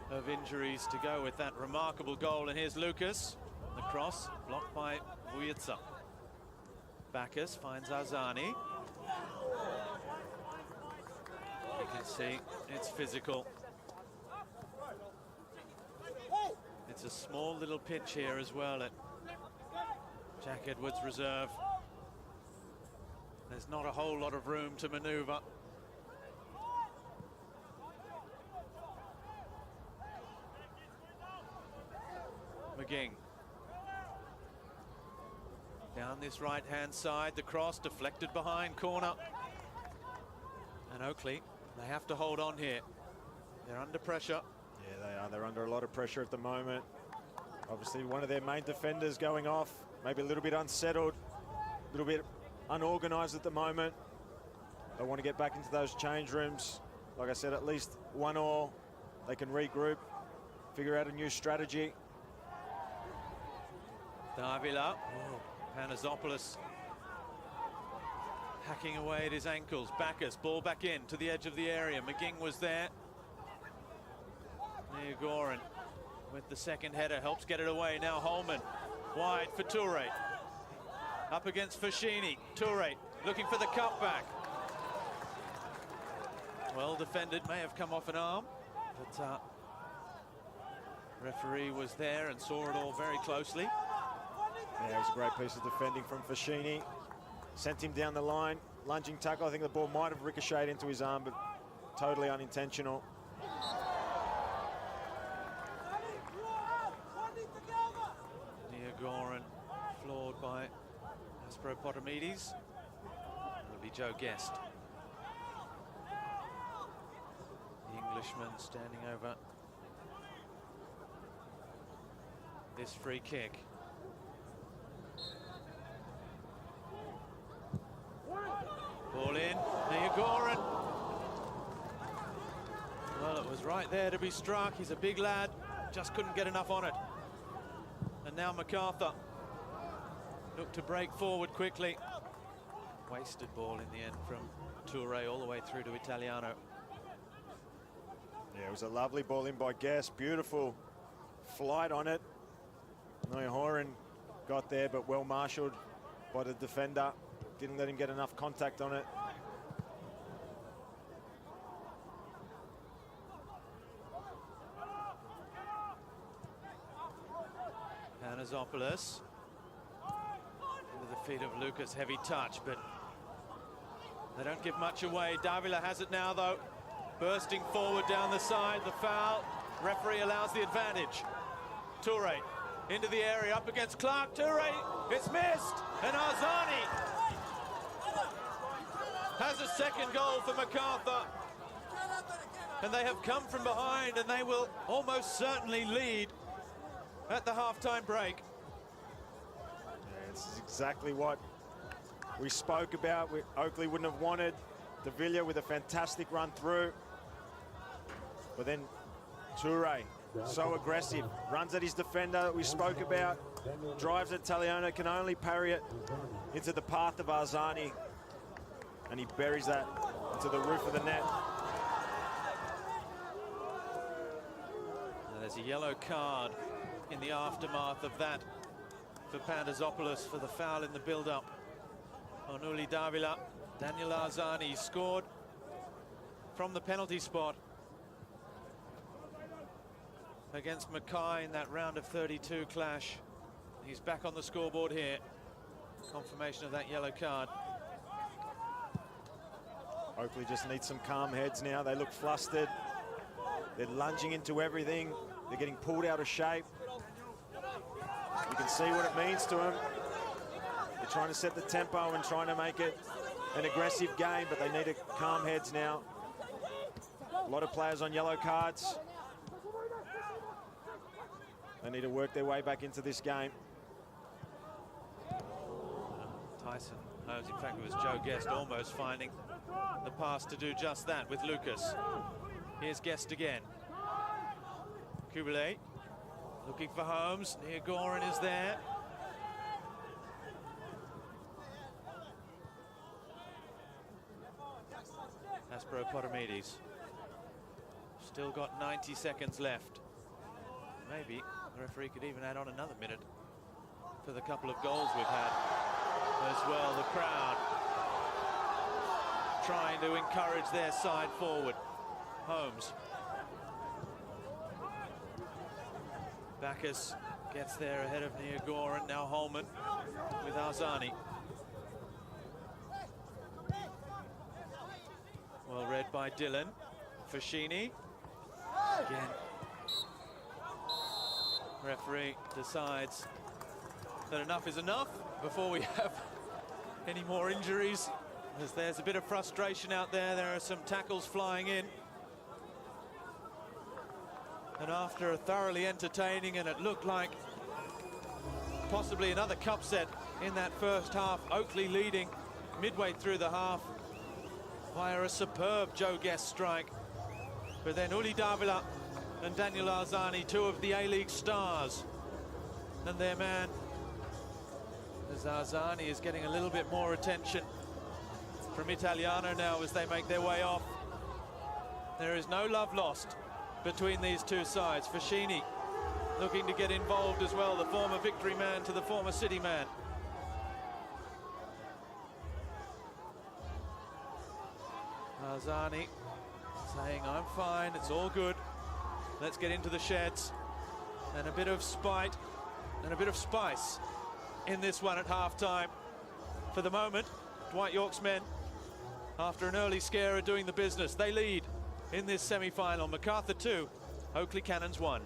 of injuries to go with that remarkable goal. And here's Lucas. The cross blocked by Vujica. Bacchus finds Arzani. You can see it's physical. It's a small little pitch here as well at Jack Edwards Reserve. There's not a whole lot of room to maneuver. McGing. Down this right-hand side, the cross deflected behind, corner. And Oakleigh, they have to hold on here. They're under pressure.
Yeah, they are. They're under a lot of pressure at the moment. Obviously, one of their main defenders going off, maybe a little bit unsettled, a little bit unorganised at the moment. They want to get back into those change rooms. Like I said, at least 1-1. They can regroup, figure out a new strategy.
Davila. Panazopoulos hacking away at his ankles. Bacchus, ball back in to the edge of the area. McGing was there. Neogoran with the second header, helps get it away. Now Holman, wide for Toure. Up against Fashini. Toure looking for the cutback. Well defended, may have come off an arm, but referee was there and saw it all very closely.
Yeah, it was a great piece of defending from Fashini. Sent him down the line. Lunging tackle. I think the ball might have ricocheted into his arm, but totally unintentional.
Neogoran floored by Aspropotomides. It'll be Joe Guest. Englishman standing over this free kick. Ball in, Goran. Well, it was right there to be struck. He's a big lad, just couldn't get enough on it. And now Macarthur looked to break forward quickly. Wasted ball in the end from Toure all the way through to Italiano.
Yeah, it was a lovely ball in by Guest. Beautiful flight on it. Horan got there, but well marshalled by the defender. Didn't let him get enough contact on it.
Panazopoulos into the feet of Lucas, heavy touch, but they don't give much away. Davila has it now, though. Bursting forward down the side, the foul. Referee allows the advantage. Toure into the area, up against Clark. Toure, it's missed, and Arzani has a second goal for Macarthur. And they have come from behind, and they will almost certainly lead at the half-time break.
Yeah, this is exactly what we spoke about. Oakleigh wouldn't have wanted. Davila with a fantastic run through. But then Toure, so aggressive, runs at his defender that we spoke about, drives at Italiano, can only parry it into the path of Arzani, and he buries that into the roof of the net.
Now there's a yellow card in the aftermath of that for Panazopoulos for the foul in the build-up on Uli Davila. Daniel Arzani scored from the penalty spot against Mackay in that round of 32 clash. He's back on the scoreboard here. Confirmation of that yellow card.
Oakleigh just needs some calm heads now. They look flustered. They're lunging into everything. They're getting pulled out of shape. You can see what it means to them. They're trying to set the tempo and trying to make it an aggressive game, but they need to calm heads now. A lot of players on yellow cards. They need to work their way back into this game.
Tyson Holmes, in fact, it was Joe Guest almost finding the pass to do just that with Lucas. Here's Guest again. Kubele looking for Holmes. Goran is there. Aspropotomides. Still got 90 seconds left. Maybe the referee could even add on another minute for the couple of goals we've had as well. The crowd trying to encourage their side forward. Holmes. Bacchus gets there ahead of Goran. Now Holman with Arzani. Well read by Dylan. Fashini. Again. Referee decides that enough is enough before we have any more injuries. As there's a bit of frustration out there. There are some tackles flying in. And after a thoroughly entertaining, and it looked like possibly another cup set in that first half, Oakleigh leading midway through the half via a superb Joe Guest strike. But then Uli Davila and Daniel Arzani, two of the A-League stars, and their man, as Arzani is getting a little bit more attention from Italiano now as they make their way off. There is no love lost between these two sides. Fashini looking to get involved as well, the former Victory man to the former City man. Arzani saying, I'm fine, it's all good. Let's get into the sheds. And a bit of spite and a bit of spice in this one at half-time. For the moment, Dwight York's men, after an early scare, are doing the business. They lead in this semi-final. Macarthur 2, Oakleigh Cannons 1.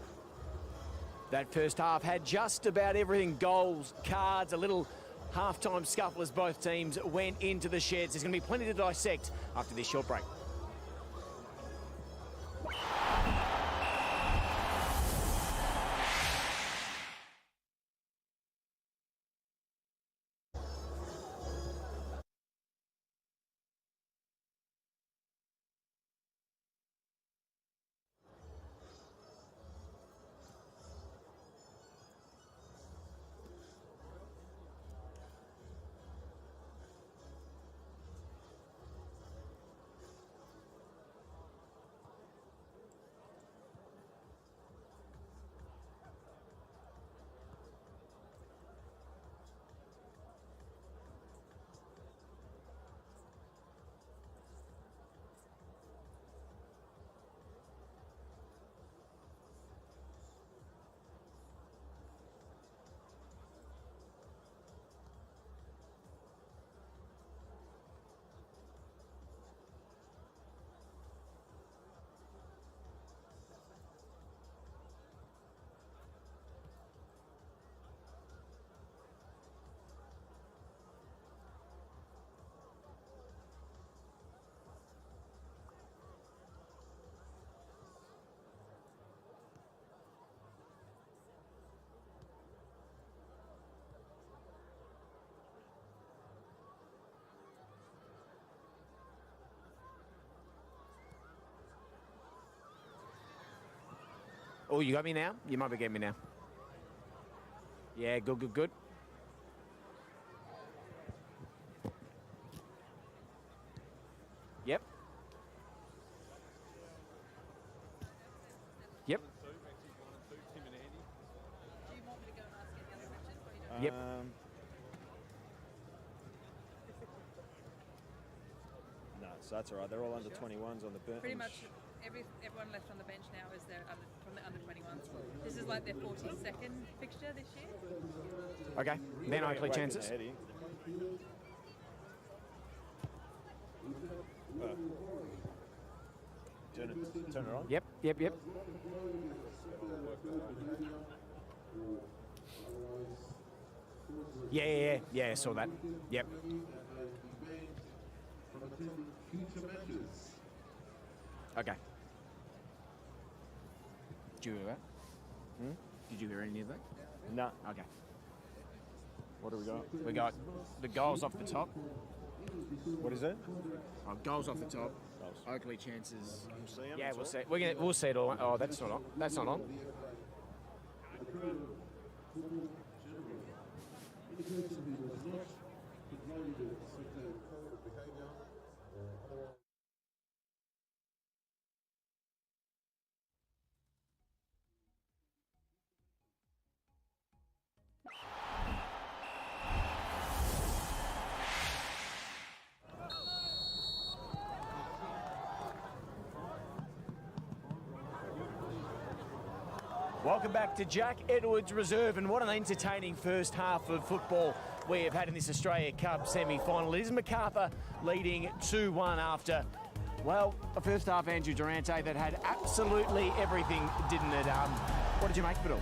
That first half had just about everything. Goals, cards, a little half-time scuffle as both teams went into the sheds. There's going to be plenty to dissect after this short break. Oh, you got me now? You might be getting me now. Yeah, good, good, good. Yep. Yep. Yep.
No, so that's all right. They're all under 21s on the bench.
Pretty much everyone left on the bench now is from the under 21s. This is like their 42nd fixture this year.
Okay, then Oakleigh chances.
Turn it on.
Yep, yep, yep. Yeah, saw that. Yep. Okay. Did you hear that? Did you hear any of that?
No.
Okay.
What do we got?
We got the goals off the top.
What is it?
Goals off the top.
Goals.
Oakleigh chances.
We'll see 'em,
Yeah,
that's
we'll
all.
see. We'll see it all. Oh, that's not on. That's not on. Welcome back to Jack Edwards Reserve, and what an entertaining first half of football we have had in this Australia Cup semi-final. It is Macarthur leading 2-1 after, well, a first half, Andrew Durante, that had absolutely everything, didn't it? What did you make of it all?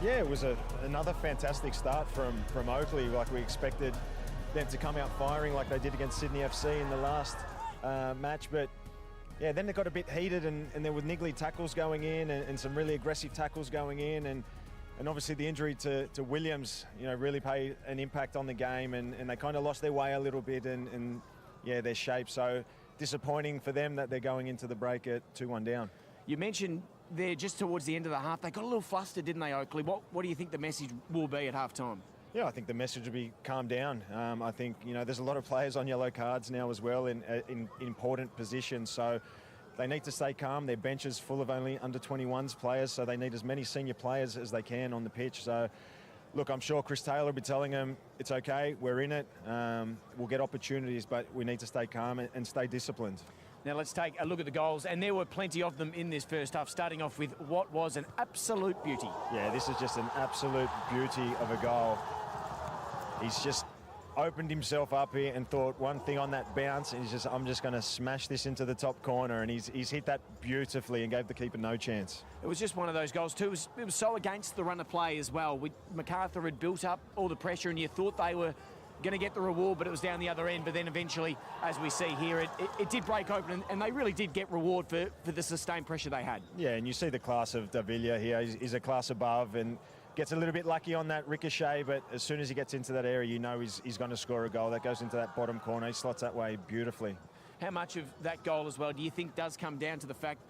Yeah, it was another fantastic start from Oakleigh. Like we expected them to come out firing like they did against Sydney FC in the last match, but yeah, then they got a bit heated and there were niggly tackles going in and some really aggressive tackles going in and obviously the injury to Williams, you know, really played an impact on the game and they kind of lost their way a little bit and yeah, their shape. So disappointing for them that they're going into the break at 2-1 down.
You mentioned there just towards the end of the half, they got a little flustered, didn't they, Oakleigh? What do you think the message will be at half-time?
Yeah, I think the message will be calm down. I think, you know, there's a lot of players on yellow cards now as well in important positions, so they need to stay calm. Their bench is full of only under 21s players, so they need as many senior players as they can on the pitch. So, look, I'm sure Chris Taylor will be telling them, it's okay, we're in it, we'll get opportunities, but we need to stay calm and stay disciplined.
Now let's take a look at the goals, and there were plenty of them in this first half, starting off with what was an absolute beauty.
Yeah, this is just an absolute beauty of a goal. He's just opened himself up here and thought one thing on that bounce, and he's just, I'm just going to smash this into the top corner, and he's hit that beautifully and gave the keeper no chance. It
was just one of those goals too. It was so against the run of play as well. Macarthur had built up all the pressure, and you thought they were going to get the reward, but it was down the other end. But then eventually, as we see here, it did break open, and they really did get reward for the sustained pressure they had.
Yeah, and you see the class of Davila here. He's a class above and gets a little bit lucky on that ricochet, but as soon as he gets into that area, you know he's going to score a goal. That goes into that bottom corner. He slots that way beautifully.
How much of that goal as well do you think does come down to the fact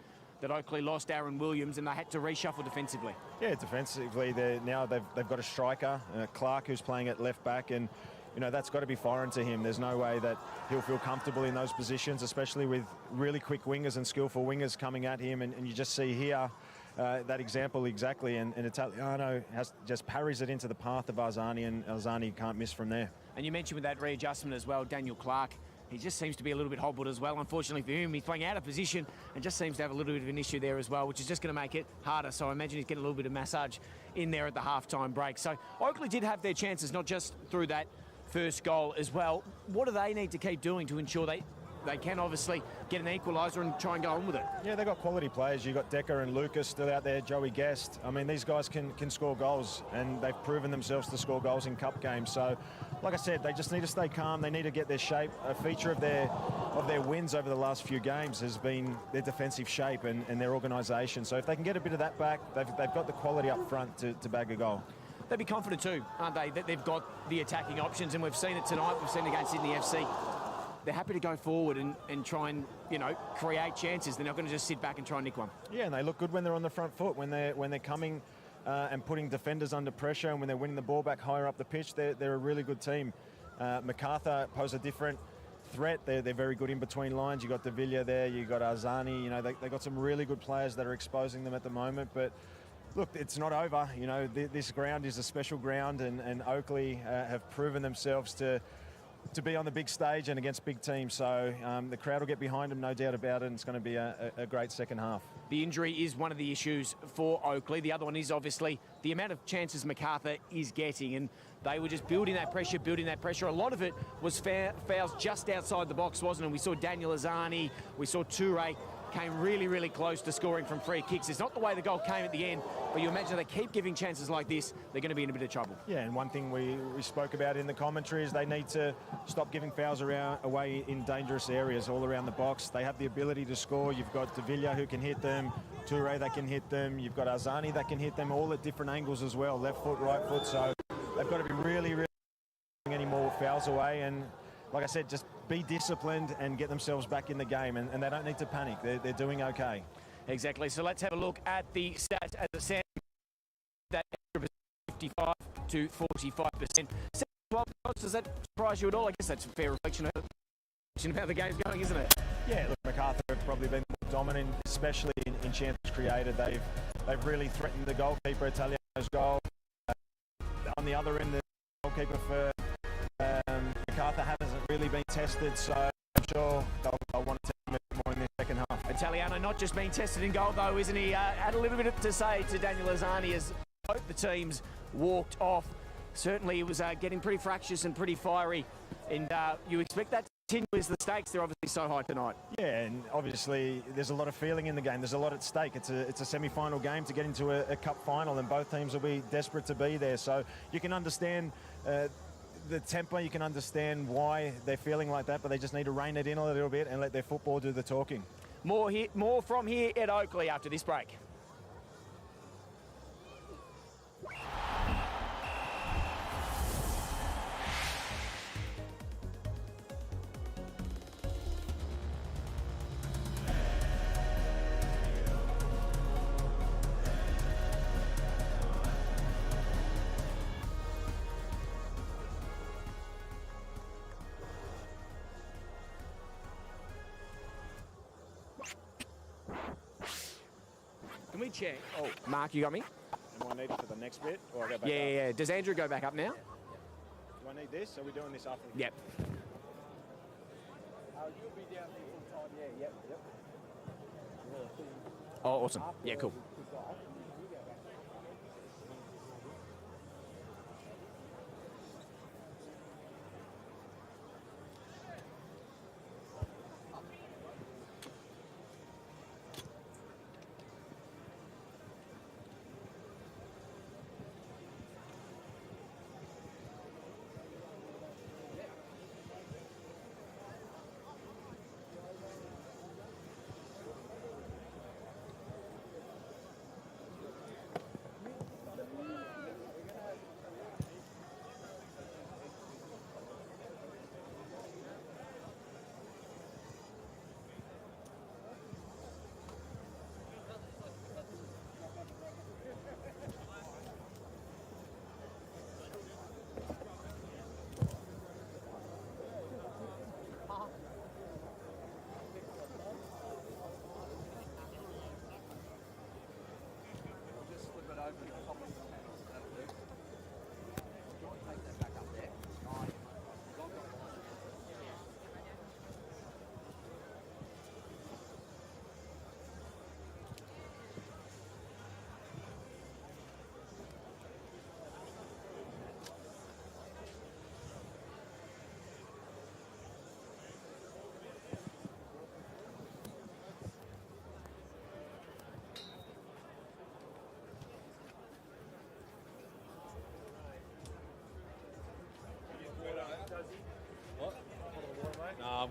that Oakleigh lost Aaron Williams and they had to reshuffle defensively?
Yeah, defensively, they've got a striker, Clark, who's playing at left back, and you know that's got to be foreign to him. There's no way that he'll feel comfortable in those positions, especially with really quick wingers and skillful wingers coming at him. And you just see here that example exactly, and Italiano just parries it into the path of Arzani, and Arzani can't miss from there.
And you mentioned with that readjustment as well, Daniel Clark. He just seems to be a little bit hobbled as well. Unfortunately for him, he's playing out of position and just seems to have a little bit of an issue there as well, which is just going to make it harder. So I imagine he's getting a little bit of massage in there at the half-time break. So Oakleigh did have their chances, not just through that first goal as well. What do they need to keep doing to ensure they can obviously get an equaliser and try and go on with it?
Yeah, they've got quality players. You've got Decker and Lucas still out there, Joey Guest. I mean, these guys can score goals, and they've proven themselves to score goals in cup games. So, like I said, they just need to stay calm. They need to get their shape. A feature of their wins over the last few games has been their defensive shape and their organisation. So if they can get a bit of that back, they've got the quality up front to bag a goal.
They'd be confident too, aren't they, that they've got the attacking options, and we've seen it tonight. We've seen it against Sydney FC. They're happy to go forward and try and, you know, create chances. They're not going to just sit back and try and nick one.
Yeah, and they look good when they're on the front foot, when they're coming and putting defenders under pressure, and when they're winning the ball back higher up the pitch. They're a really good team. Macarthur pose a different threat. They're very good in between lines. You got Davila there, you got Arzani. You know, they got some really good players that are exposing them at the moment. But look, it's not over. You know, this ground is a special ground, and Oakleigh have proven themselves to be on the big stage and against big teams. So the crowd will get behind them, no doubt about it, and it's going to be a great second half.
The injury is one of the issues for Oakleigh. The other one is obviously the amount of chances Macarthur is getting, and they were just building that pressure. A lot of it was fouls just outside the box, wasn't it? We saw Daniel Arzani, we saw Toure came really, really close to scoring from free kicks. It's not the way the goal came at the end, but you imagine they keep giving chances like this, they're going to be in a bit of trouble. Yeah,
and one thing we spoke about in the commentary is they need to stop giving fouls away in dangerous areas all around the box. They have the ability to score. You've got Davila who can hit them, Toure that can hit them, you've got Arzani that can hit them, all at different angles as well, left foot, right foot. So they've got to be really, really any more fouls away, and like I said, just be disciplined and get themselves back in the game, and they don't need to panic. They're doing okay.
Exactly. So let's have a look at the stats at the Sam. That 55 to 45%. Does that surprise you at all? I guess that's a fair reflection of how the game's going, isn't it?
Yeah, look, Macarthur have probably been more dominant, especially in chances created. They've really threatened the goalkeeper, Italiano's goal. On the other end, the goalkeeper for Macarthur hasn't really been tested, so I'm sure they'll want to test him a bit more in the second half.
Italiano not just being tested in goal, though, isn't he? Had a little bit to say to Daniel Arzani as both the teams walked off. Certainly, it was getting pretty fractious and pretty fiery, and you expect that to continue as the stakes. They're obviously so high tonight. Yeah,
and obviously there's a lot of feeling in the game. There's a lot at stake. It's a semi-final game to get into a cup final, and both teams will be desperate to be there. So you can understand the temper, you can understand why they're feeling like that, but they just need to rein it in a little bit and let their football do the talking.
More from here at Oakleigh after this break. Can we check? Oh, Mark, you got me?
Do I need it for the next bit, or I go back up?
Yeah. Does Andrew go back up now?
Do I need this? Are we doing this after?
Yep.
You'll be down here full time. Yeah, yep.
Oh, awesome. Yeah, cool.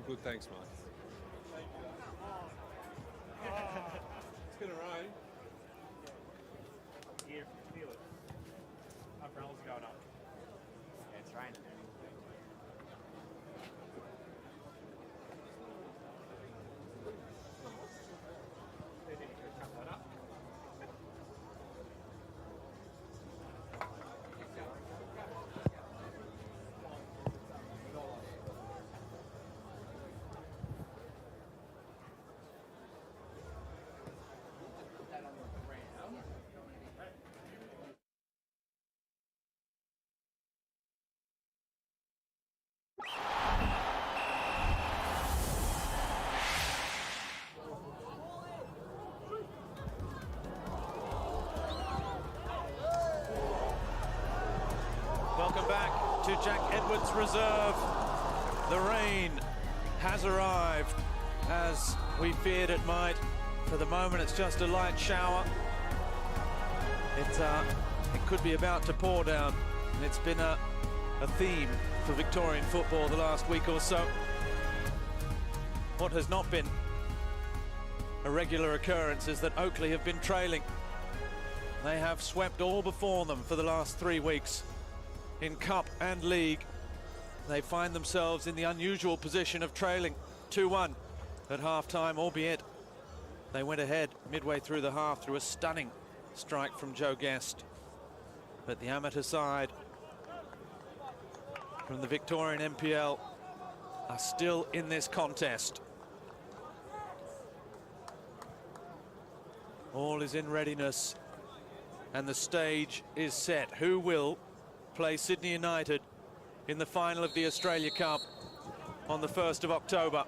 good, thanks, mate. It's going to rain.
Here, feel it. Umbrellas are going up. Yeah, it's raining.
Welcome back to Jack Edwards Reserve. The rain has arrived, as we feared it might. For the moment, it's just a light shower. It could be about to pour down, and it's been a theme for Victorian football the last week or so. What has not been a regular occurrence is that Oakleigh have been trailing. They have swept all before them for the last 3 weeks. In Cup and League, they find themselves in the unusual position of trailing 2-1 at half-time, albeit they went ahead midway through the half through a stunning strike from Joe Guest. But the amateur side from the Victorian NPL are still in this contest. All is in readiness, and the stage is set. Who will play Sydney United in the final of the Australia Cup on the 1st of October?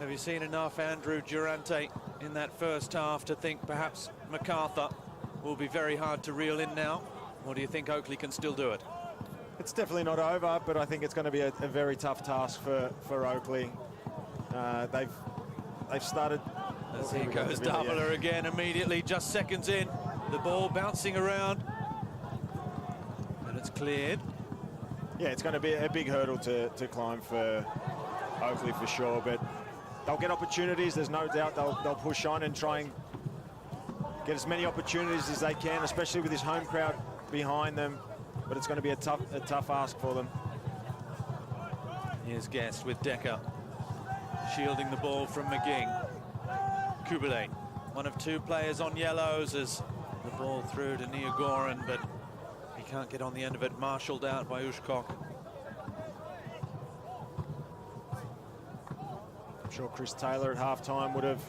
Have you seen enough Andrew Durante in that first half to think perhaps Macarthur will be very hard to reel in now? Or do you think Oakleigh can still do it?
It's definitely not over, but I think it's going to be a very tough task for Oakleigh. They've started.
As here goes Doubler again immediately, just seconds in. The ball bouncing around, and it's cleared.
Yeah, it's going to be a big hurdle to climb for Oakleigh for sure, but they'll get opportunities. There's no doubt they'll push on and try and get as many opportunities as they can, especially with this home crowd behind them. But it's going to be a tough ask for them.
Here's Guest with Decker, shielding the ball from McGing. Kubele, one of 2 players on yellows, as the ball through to Neogoran, but he can't get on the end of it, marshalled out by Ushkok.
I'm sure Chris Taylor at halftime would have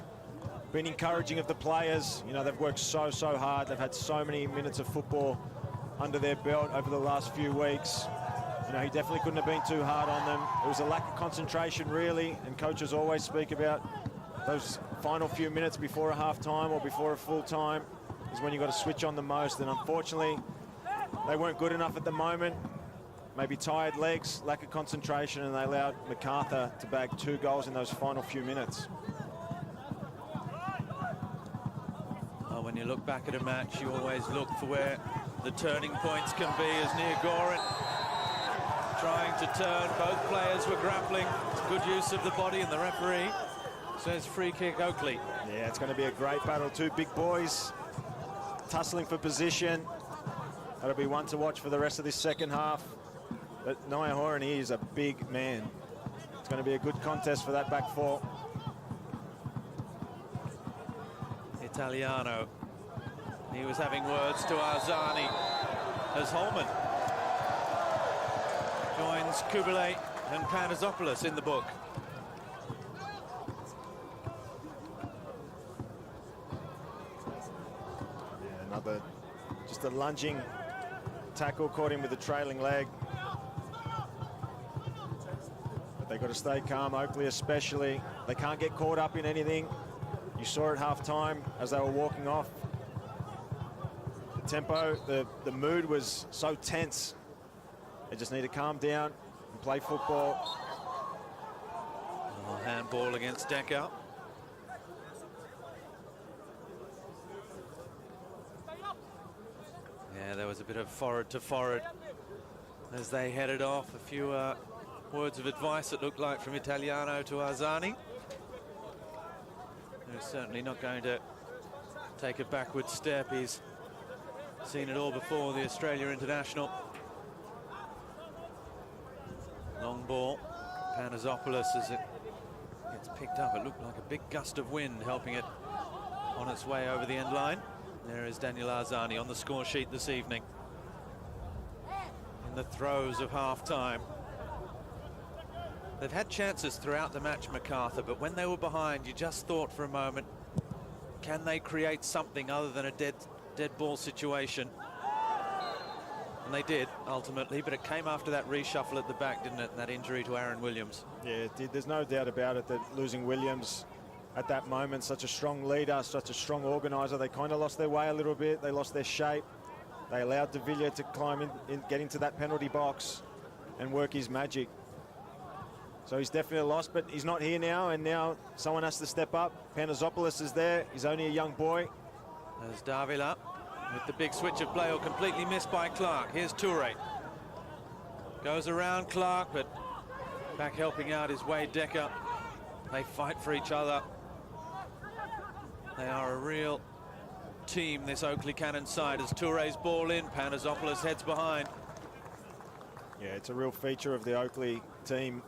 been encouraging of the players. You know, they've worked so hard. They've had so many minutes of football under their belt over the last few weeks. You know, he definitely couldn't have been too hard on them. It was a lack of concentration, really, and coaches always speak about those final few minutes before a half-time or before a full time is when you've got to switch on the most, and unfortunately they weren't good enough at the moment. Maybe tired legs, lack of concentration, and they allowed Macarthur to bag 2 goals in those final few minutes.
Well, when you look back at a match, you always look for where the turning points can be, as Neogoran trying to turn. Both players were grappling. It's good use of the body, and the referee says free kick Oakleigh.
Yeah, it's going to be a great battle. 2 big boys tussling for position. That'll be one to watch for the rest of this second half. But Neogoran, he is a big man. It's going to be a good contest for that back 4.
Italiano. He was having words to Arzani as Holman joins Kubele and Panazopoulos in the book.
Just a lunging tackle, caught him with the trailing leg. But they've got to stay calm, Oakleigh especially. They can't get caught up in anything. You saw at half-time as they were walking off. The tempo, the mood was so tense. They just need to calm down and play football.
Oh, handball against Decker. Yeah, there was a bit of forward to forward as they headed off. A few words of advice, it looked like, from Italiano to Arzani, who's certainly not going to take a backward step. He's seen it all before, the Australia international. Long ball, Panazopoulos, as it gets picked up. It looked like a big gust of wind helping it on its way over the end line. There is Daniel Arzani on the score sheet this evening. In the throes of half-time. They've had chances throughout the match, Macarthur, but when they were behind, you just thought for a moment, can they create something other than a dead ball situation? And they did, ultimately, but it came after that reshuffle at the back, didn't it? And that injury to Aaron Williams.
Yeah, it did. There's no doubt about it that losing Williams at that moment, such a strong leader, such a strong organiser, they kind of lost their way a little bit. They lost their shape. They allowed De Villiers to climb in, get into that penalty box and work his magic. So he's definitely lost, but he's not here now, and now someone has to step up. Panazopoulos is there. He's only a young boy.
There's Davila with the big switch of play, or completely missed by Clark. Here's Toure. Goes around Clark, but back helping out is Wade Decker. They fight for each other. They are a real team, this Oakleigh Cannon side, as Toure's ball in, Panazopoulos heads behind.
Yeah, it's a real feature of the Oakleigh team.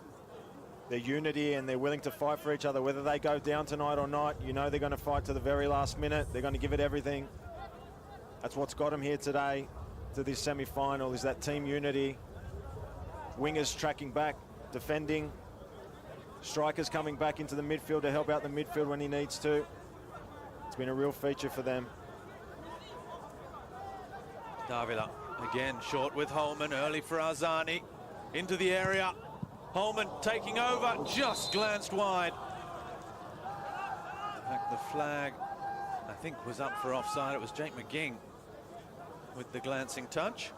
Their unity, and they're willing to fight for each other. Whether they go down tonight or not, you know they're going to fight to the very last minute. They're going to give it everything. That's what's got them here today to this semi-final, is that team unity. Wingers tracking back, defending. Strikers coming back into the midfield to help out the midfield when he needs to. It's been a real feature for them.
Davila again, short with Holman, early for Arzani. Into the area. Holman taking over, just glanced wide. In fact, the flag, I think, was up for offside. It was Jake McGing with the glancing touch.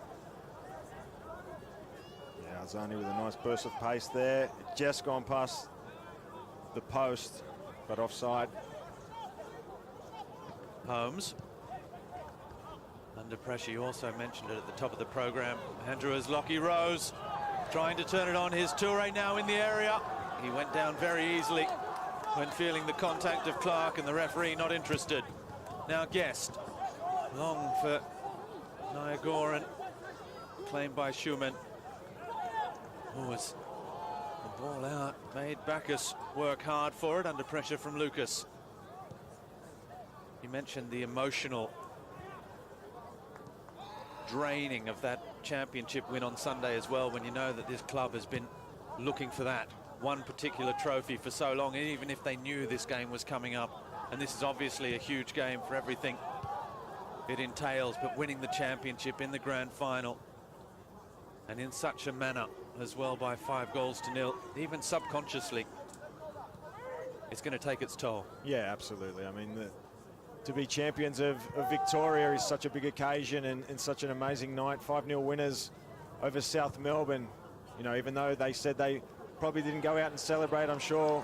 Yeah, Arzani with a nice burst of pace there. It just gone past the post, but offside.
Holmes. Under pressure, you also mentioned it at the top of the program. Andrew as Lockie Rose trying to turn it on. His Toure now in the area. He went down very easily when feeling the contact of Clark, and the referee not interested. Now Guest. Long for Nyagoran. Claimed by Schumann. Who was the ball out. Made Bacchus work hard for it under pressure from Lucas. You mentioned the emotional draining of that championship win on Sunday as well, when you know that this club has been looking for that one particular trophy for so long, even if they knew this game was coming up. And this is obviously a huge game for everything it entails, but winning the championship in the grand final, and in such a manner as well, by 5-0, even subconsciously, it's going to take its toll.
Yeah, absolutely. I mean, to be champions of Victoria is such a big occasion, and such an amazing night. 5-0 winners over South Melbourne. You know, even though they said they probably didn't go out and celebrate, I'm sure,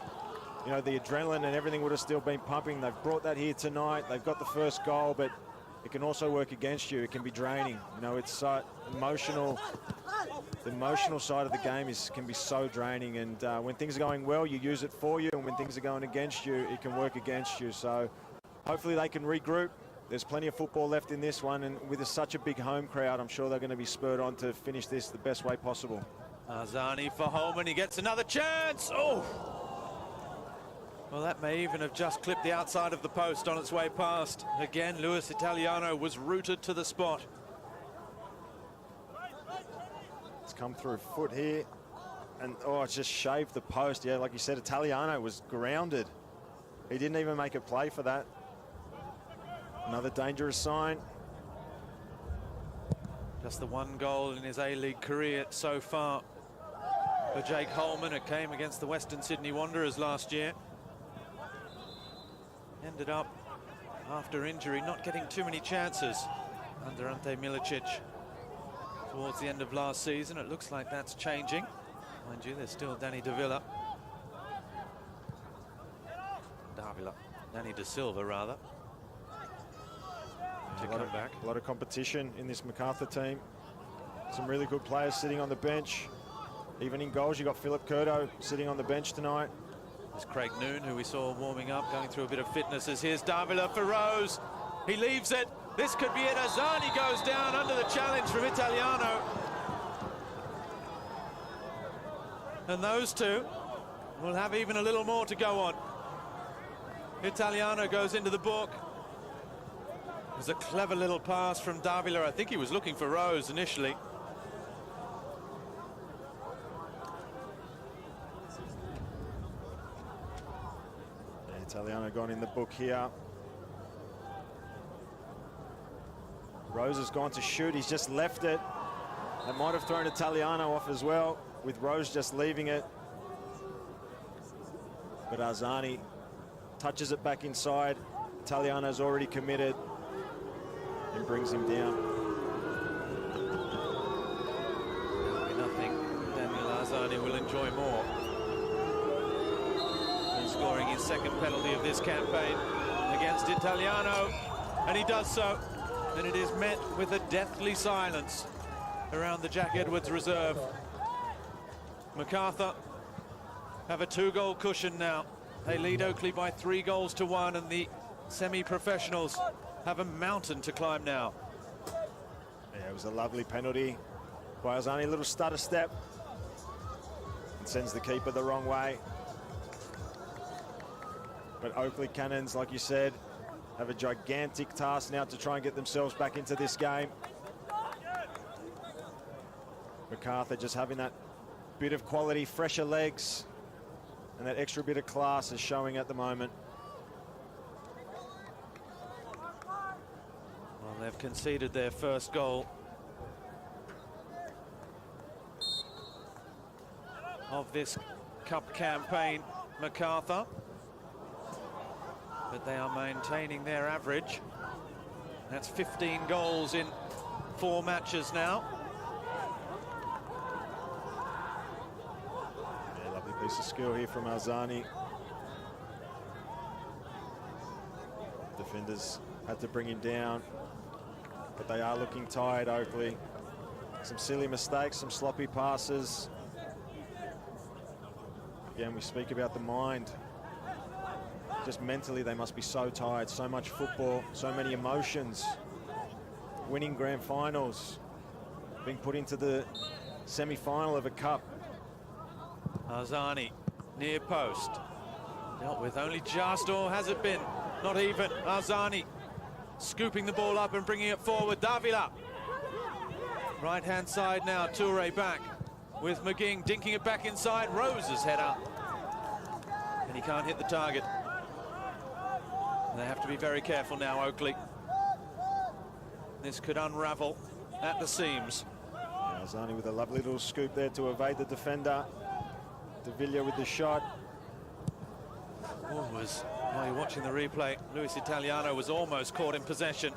you know, the adrenaline and everything would have still been pumping. They've brought that here tonight. They've got the first goal, but it can also work against you. It can be draining. You know, it's so emotional. The emotional side of the game can be so draining, and when things are going well, you use it for you, and when things are going against you, it can work against you. So hopefully they can regroup. There's plenty of football left in this one, and with such a big home crowd, I'm sure they're going to be spurred on to finish this the best way possible.
Arzani for Holman, he gets another chance. Oh! Well, that may even have just clipped the outside of the post on its way past. Again, Luis Italiano was rooted to the spot.
It's come through foot here, and oh, it's just shaved the post. Yeah, like you said, Italiano was grounded. He didn't even make a play for that. Another dangerous sign.
Just the one goal in his A-League career so far for Jake Holman. It came against the Western Sydney Wanderers last year. Ended up, after injury, not getting too many chances under Ante Milicic towards the end of last season. It looks like that's changing. Mind you, there's still Danny Davila. Danny De Silva, rather. To come back.
A lot of competition in this Macarthur team. Some really good players sitting on the bench. Even in goals, you got Philip Curto sitting on the bench tonight.
There's Craig Noon, who we saw warming up, going through a bit of fitness. As here's Davila for Rose. He leaves it. This could be it. Azani goes down under the challenge from Italiano. And those two will have even a little more to go on. Italiano goes into the book. It was a clever little pass from Davila. I think he was looking for Rose initially.
Italiano gone in the book here. Rose has gone to shoot. He's just left it. That might have thrown Italiano off as well, with Rose just leaving it. But Azani touches it back inside. Italiano's already committed and brings him down.
Nothing Daniel Azani will enjoy more than scoring his second penalty of this campaign against Italiano, and he does so. And it is met with a deathly silence around the Jack Edwards reserve. Macarthur have a 2-goal cushion now. They lead Oakleigh by 3-1, and the semi-professionals have a mountain to climb now.
Yeah, it was a lovely penalty by Azani. A little stutter step and sends the keeper the wrong way. But Oakleigh Cannons, like you said, have a gigantic task now to try and get themselves back into this game. Macarthur just having that bit of quality, fresher legs, and that extra bit of class is showing at the moment.
Well, they've conceded their first goal of this cup campaign, Macarthur. But they are maintaining their average. That's 15 goals in 4 matches now.
Yeah, lovely piece of skill here from Azani. Defenders had to bring him down, but they are looking tired, Oakleigh. Some silly mistakes, some sloppy passes. Again, we speak about the mind. Just mentally, they must be so tired. So much football, so many emotions. Winning grand finals, being put into the semi-final of a cup.
Azani, near post. Dealt with only just, or has it been? Not even. Azani scooping the ball up and bringing it forward. Davila. Right-hand side now, Toure back with McGing, dinking it back inside. Rose's header. And he can't hit the target. They have to be very careful now, Oakleigh. This could unravel at the seams.
Yeah, Azani with a lovely little scoop there to evade the defender. De Villa with the shot.
While you're watching the replay, Luis Italiano was almost caught in possession.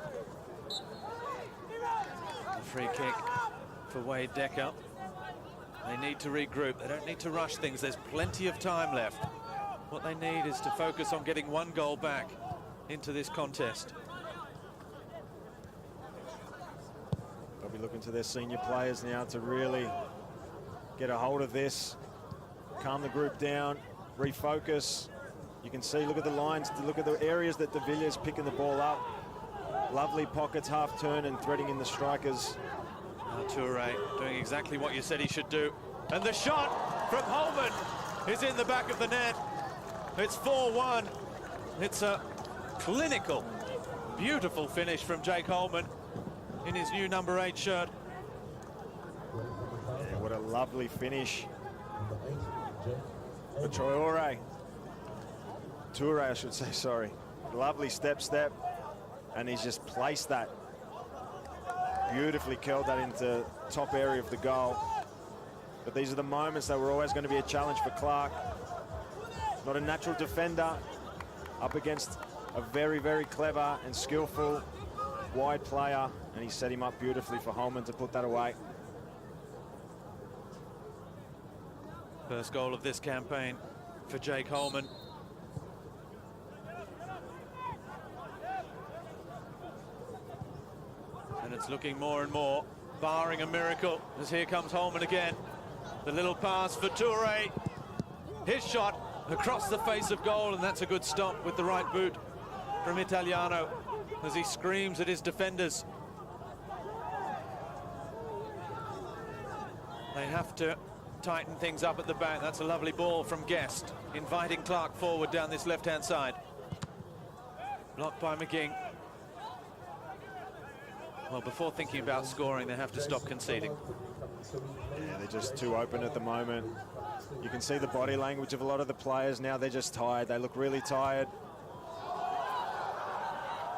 A free kick for Wade Decker. They need to regroup. They don't need to rush things. There's plenty of time left. What they need is to focus on getting 1 goal back into this contest.
They'll be looking to their senior players now to really get a hold of this, calm the group down, refocus. You can see, look at the lines, look at the areas that De Villa's picking the ball up. Lovely pockets, half turn and threading in the strikers.
Toure doing exactly what you said he should do. And the shot from Holman is in the back of the net. It's 4-1. It's a clinical, beautiful finish from Jake Holman in his new number 8 shirt.
Yeah, what a lovely finish for Toure, I should say, sorry. Lovely step, and he's just placed that. Beautifully curled that into top area of the goal. But these are the moments that were always going to be a challenge for Clark. Not a natural defender, up against a very, very clever and skillful wide player, and he set him up beautifully for Holman to put that away.
First goal of this campaign for Jake Holman. And it's looking more and more, barring a miracle, as here comes Holman again. The little pass for Toure. His shot across the face of goal, and that's a good stop with the right boot from Italiano as he screams at his defenders. They have to tighten things up at the back. That's a lovely ball from Guest, inviting Clark forward down this left-hand side. Blocked by McGing. Well, before thinking about scoring, they have to stop conceding.
Yeah, they're just too open at the moment. You can see the body language of a lot of the players now. They're just tired. They look really tired.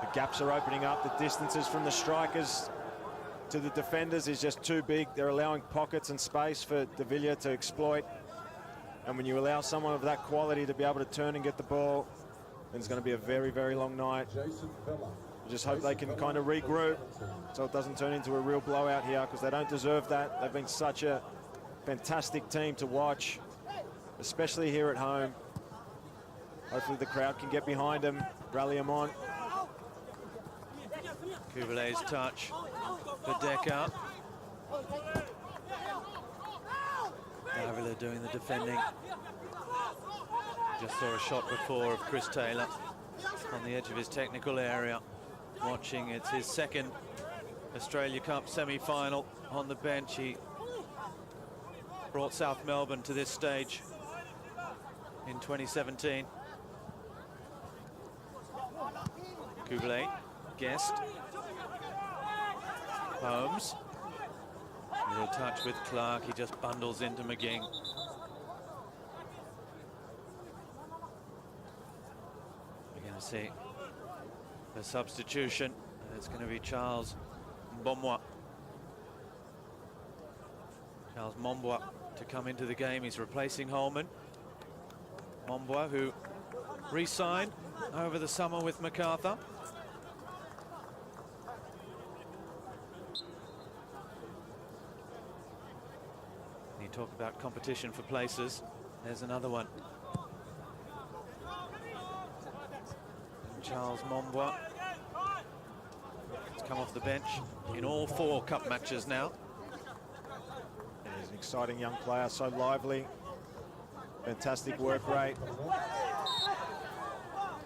The gaps are opening up. The distances from the strikers to the defenders is just too big. They're allowing pockets and space for De Villa to exploit. And when you allow someone of that quality to be able to turn and get the ball, then it's going to be a very, very long night. You just hope they can kind of regroup so it doesn't turn into a real blowout here, because they don't deserve that. They've been such a fantastic team to watch, especially here at home. Hopefully the crowd can get behind them, rally them on.
Kubelay's touch for Decker. Davila doing the defending. Just saw a shot before of Chris Taylor on the edge of his technical area. Watching, it's his second Australia Cup semi-final on the bench. He brought South Melbourne to this stage in 2017. Kublai, Guest, Holmes. Little touch with Clark, he just bundles into McGing. We're going to see the substitution. It's going to be Charles Mbomwa. Charles Mbomwa to come into the game. He's replacing Holman. Mbomwa, who re-signed over the summer with Macarthur. You talk about competition for places. There's another one. And Charles Mbomwa has come off the bench in all 4 cup matches now.
He's an exciting young player, so lively. Fantastic work rate.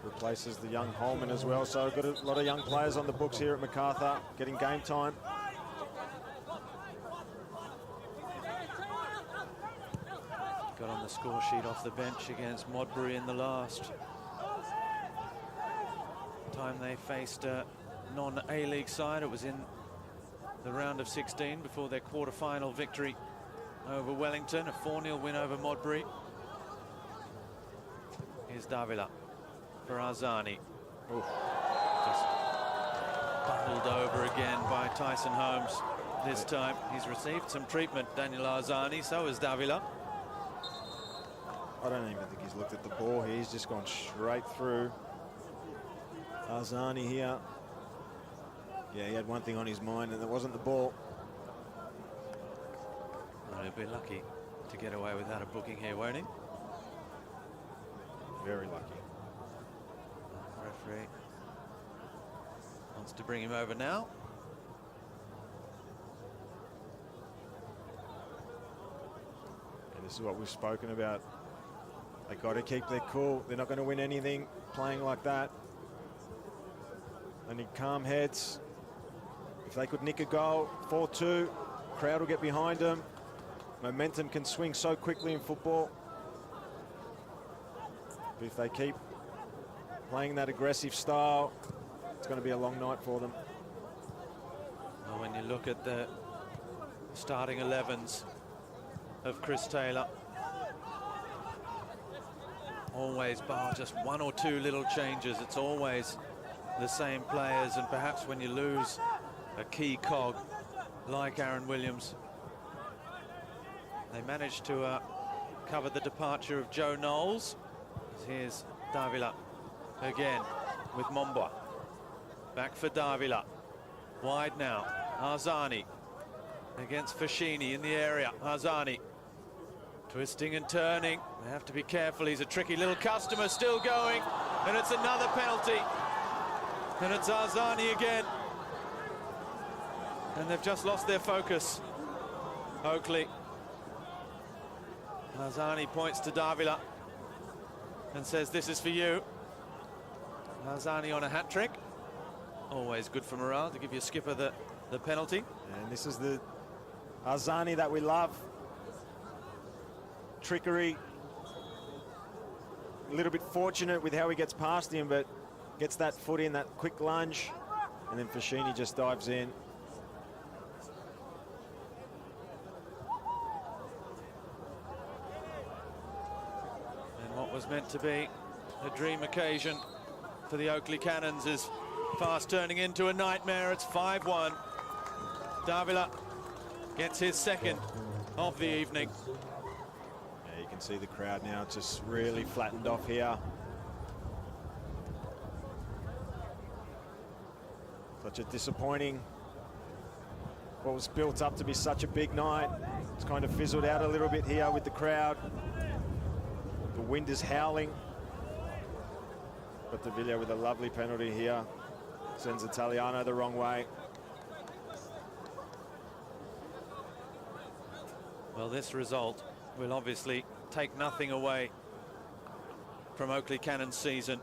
Replaces the young Holman as well, so got a lot of young players on the books here at Macarthur, getting game time.
Got on the score sheet off the bench against Modbury in the last time they faced a non-A-League side. It was in the round of 16 before their quarter-final victory over Wellington, a 4-0 win over Modbury. Here's Davila for Arzani. Oof. Just bundled over again by Tyson Holmes. This time he's received some treatment, Daniel Arzani, so has Davila.
I don't even think he's looked at the ball here. He's just gone straight through Arzani here. Yeah, he had one thing on his mind, and it wasn't the ball.
Well, he'll be lucky to get away without a booking here, won't he?
Very lucky.
Referee wants to bring him over now.
And this is what we've spoken about. They got to keep their cool. They're not going to win anything playing like that. They need calm heads. If they could nick a goal, 4-2, crowd will get behind them. Momentum can swing so quickly in football. But if they keep playing that aggressive style, it's going to be a long night for them.
Well, when you look at the starting 11s of Chris Taylor, always bar just 1 or 2 little changes, it's always the same players. And perhaps when you lose a key cog like Aaron Williams, they managed to cover the departure of Joe Knowles. Here's Davila again with Mbomwa. Back for Davila. Wide now. Arzani against Fashini in the area. Arzani twisting and turning. They have to be careful. He's a tricky little customer, still going. And it's another penalty. And it's Arzani again. And they've just lost their focus. Oakleigh. Hazani points to Davila and says, this is for you. Hazani on a hat-trick. Always good for morale to give your skipper the penalty.
And this is the Hazani that we love. Trickery. A little bit fortunate with how he gets past him, but gets that foot in, that quick lunge. And then Foschini just dives in.
And what was meant to be a dream occasion for the Oakleigh Cannons is fast turning into a nightmare. It's 5-1. Davila gets his second of the evening.
Yeah, you can see the crowd now just really flattened off here. Such a disappointing, what was built up to be such a big night. It's kind of fizzled out a little bit here with the crowd. The wind is howling. But Davila with a lovely penalty here. Sends Italiano the wrong way.
Well, this result will obviously take nothing away from Oakleigh Cannons' season.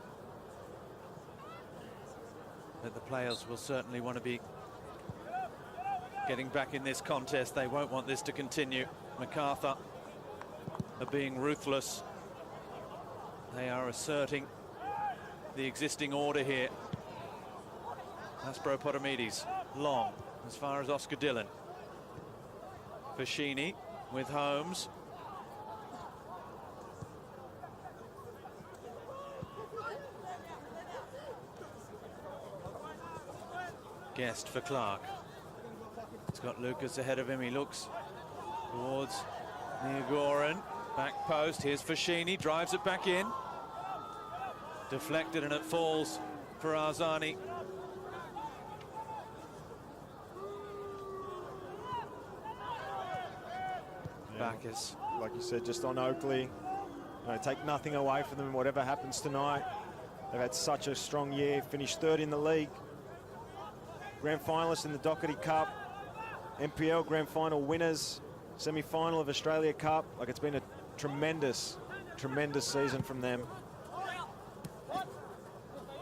But the players will certainly want to be getting back in this contest. They won't want this to continue. Macarthur are being ruthless. They are asserting the existing order here. Aspro Potomides, long, as far as Oscar Dillon. Foschini with Holmes. Guest for Clark. He's got Lucas ahead of him. He looks towards Niagoran. Back post. Here's Foschini. Drives it back in. Deflected and it falls for Arzani. Bacchus.
Like you said, just on Oakleigh. Take nothing away from them, whatever happens tonight. They've had such a strong year. Finished third in the league. Grand finalists in the Doherty Cup. NPL Grand Final winners. Semi-final of Australia Cup. Like, it's been a tremendous, tremendous season from them.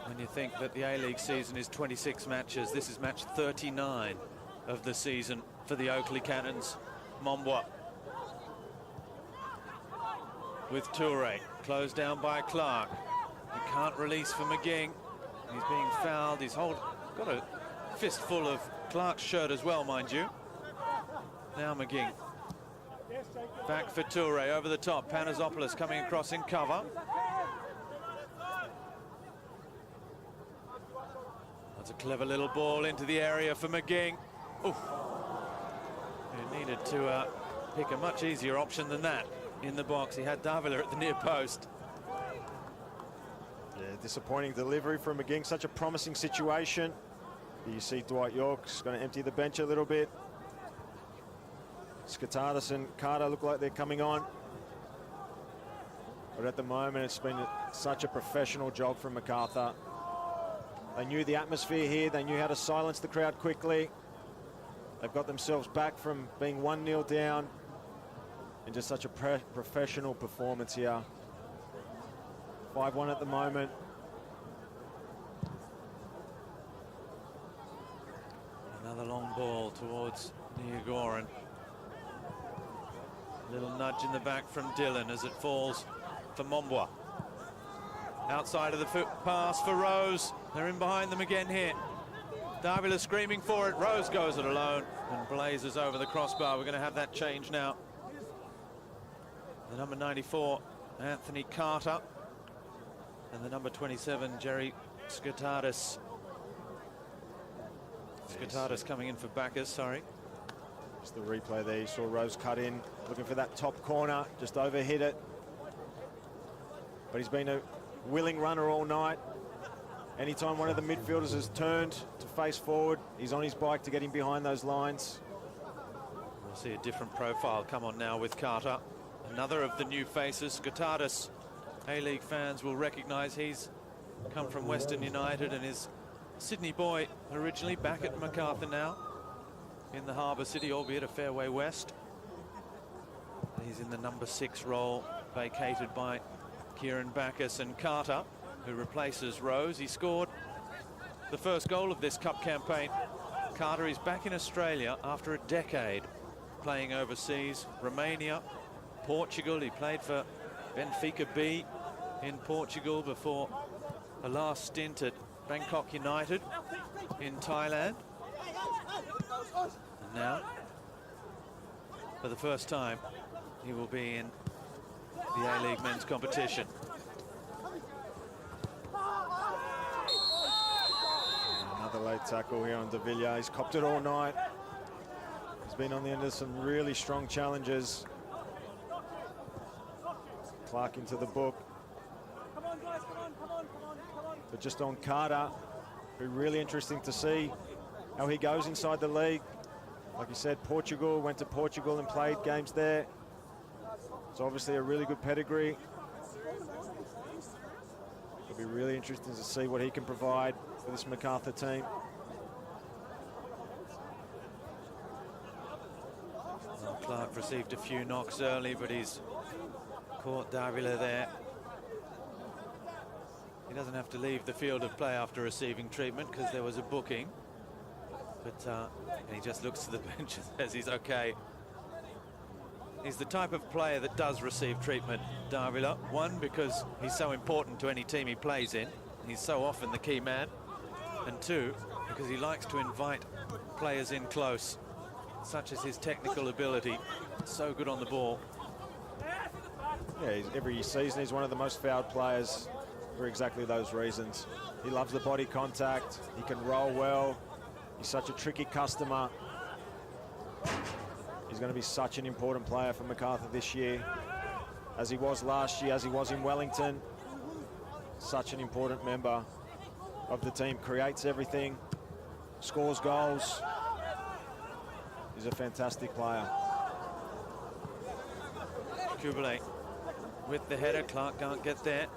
When you think that the A-League season is 26 matches, this is match 39 of the season for the Oakleigh Cannons. Mombois with Toure, closed down by Clark. He can't release for McGing. He's being fouled. He's got a fistful of Clark's shirt as well, mind you. Now McGing. Back for Toure, over the top. Panazopoulos coming across in cover. That's a clever little ball into the area for McGing. Oof. He needed to pick a much easier option than that in the box. He had Davila at the near post.
Yeah, disappointing delivery from McGing. Such a promising situation. You see Dwight York's going to empty the bench a little bit. Skotadis and Carter look like they're coming on. But at the moment, it's been such a professional job from Macarthur. They knew the atmosphere here. They knew how to silence the crowd quickly. They've got themselves back from being 1-0 down. And just such a professional performance here. 5-1 at the moment.
Another long ball towards Niagoran. Little nudge in the back from Dillon as it falls for Mombois. Outside of the foot pass for Rose. They're in behind them again here. Davila screaming for it. Rose goes it alone and blazes over the crossbar. We're going to have that change now. The number 94, Anthony Carter, and the number 27, Jerry Skotadis. Skotadis coming in for Bacchus, sorry.
Just the replay there, you saw Rose cut in, looking for that top corner, just overhit it. But he's been a willing runner all night. Anytime one of the midfielders has turned to face forward, he's on his bike to get him behind those lines.
We'll see a different profile come on now with Carter. Another of the new faces, Skotadis. A-League fans will recognise he's come from Western United and is a Sydney boy originally, back at Macarthur now in the Harbour City, albeit a fair way west. He's in the number 6 role, vacated by Kieran Backus, and Carter, who replaces Rose. He scored the first goal of this cup campaign. Carter is back in Australia after a decade playing overseas. Romania, Portugal. He played for Benfica B in Portugal before a last stint at Bangkok United in Thailand. And now, for the first time, he will be in the A-League men's competition.
Another late tackle here on De Villiers. He's copped it all night. He's been on the end of some really strong challenges. Clark into the book. But just on Carter, be really interesting to see how he goes inside the league. Like you said, Portugal, went to Portugal and played games there. It's obviously a really good pedigree. It'll be really interesting to see what he can provide for this Macarthur team.
Well, Clark received a few knocks early, but he's caught Davila there. He doesn't have to leave the field of play after receiving treatment because there was a booking. But and he just looks to the bench and says he's okay. He's the type of player that does receive treatment, Davila. One, because he's so important to any team he plays in. He's so often the key man. And two, because he likes to invite players in close, such as his technical ability. So good on the ball.
Yeah, every season he's one of the most fouled players for exactly those reasons. He loves the body contact. He can roll well. He's such a tricky customer. He's going to be such an important player for Macarthur this year, as he was last year, as he was in Wellington. Such an important member of the team. Creates everything, scores goals. He's a fantastic player.
Kublai with the header. Clark can't get there.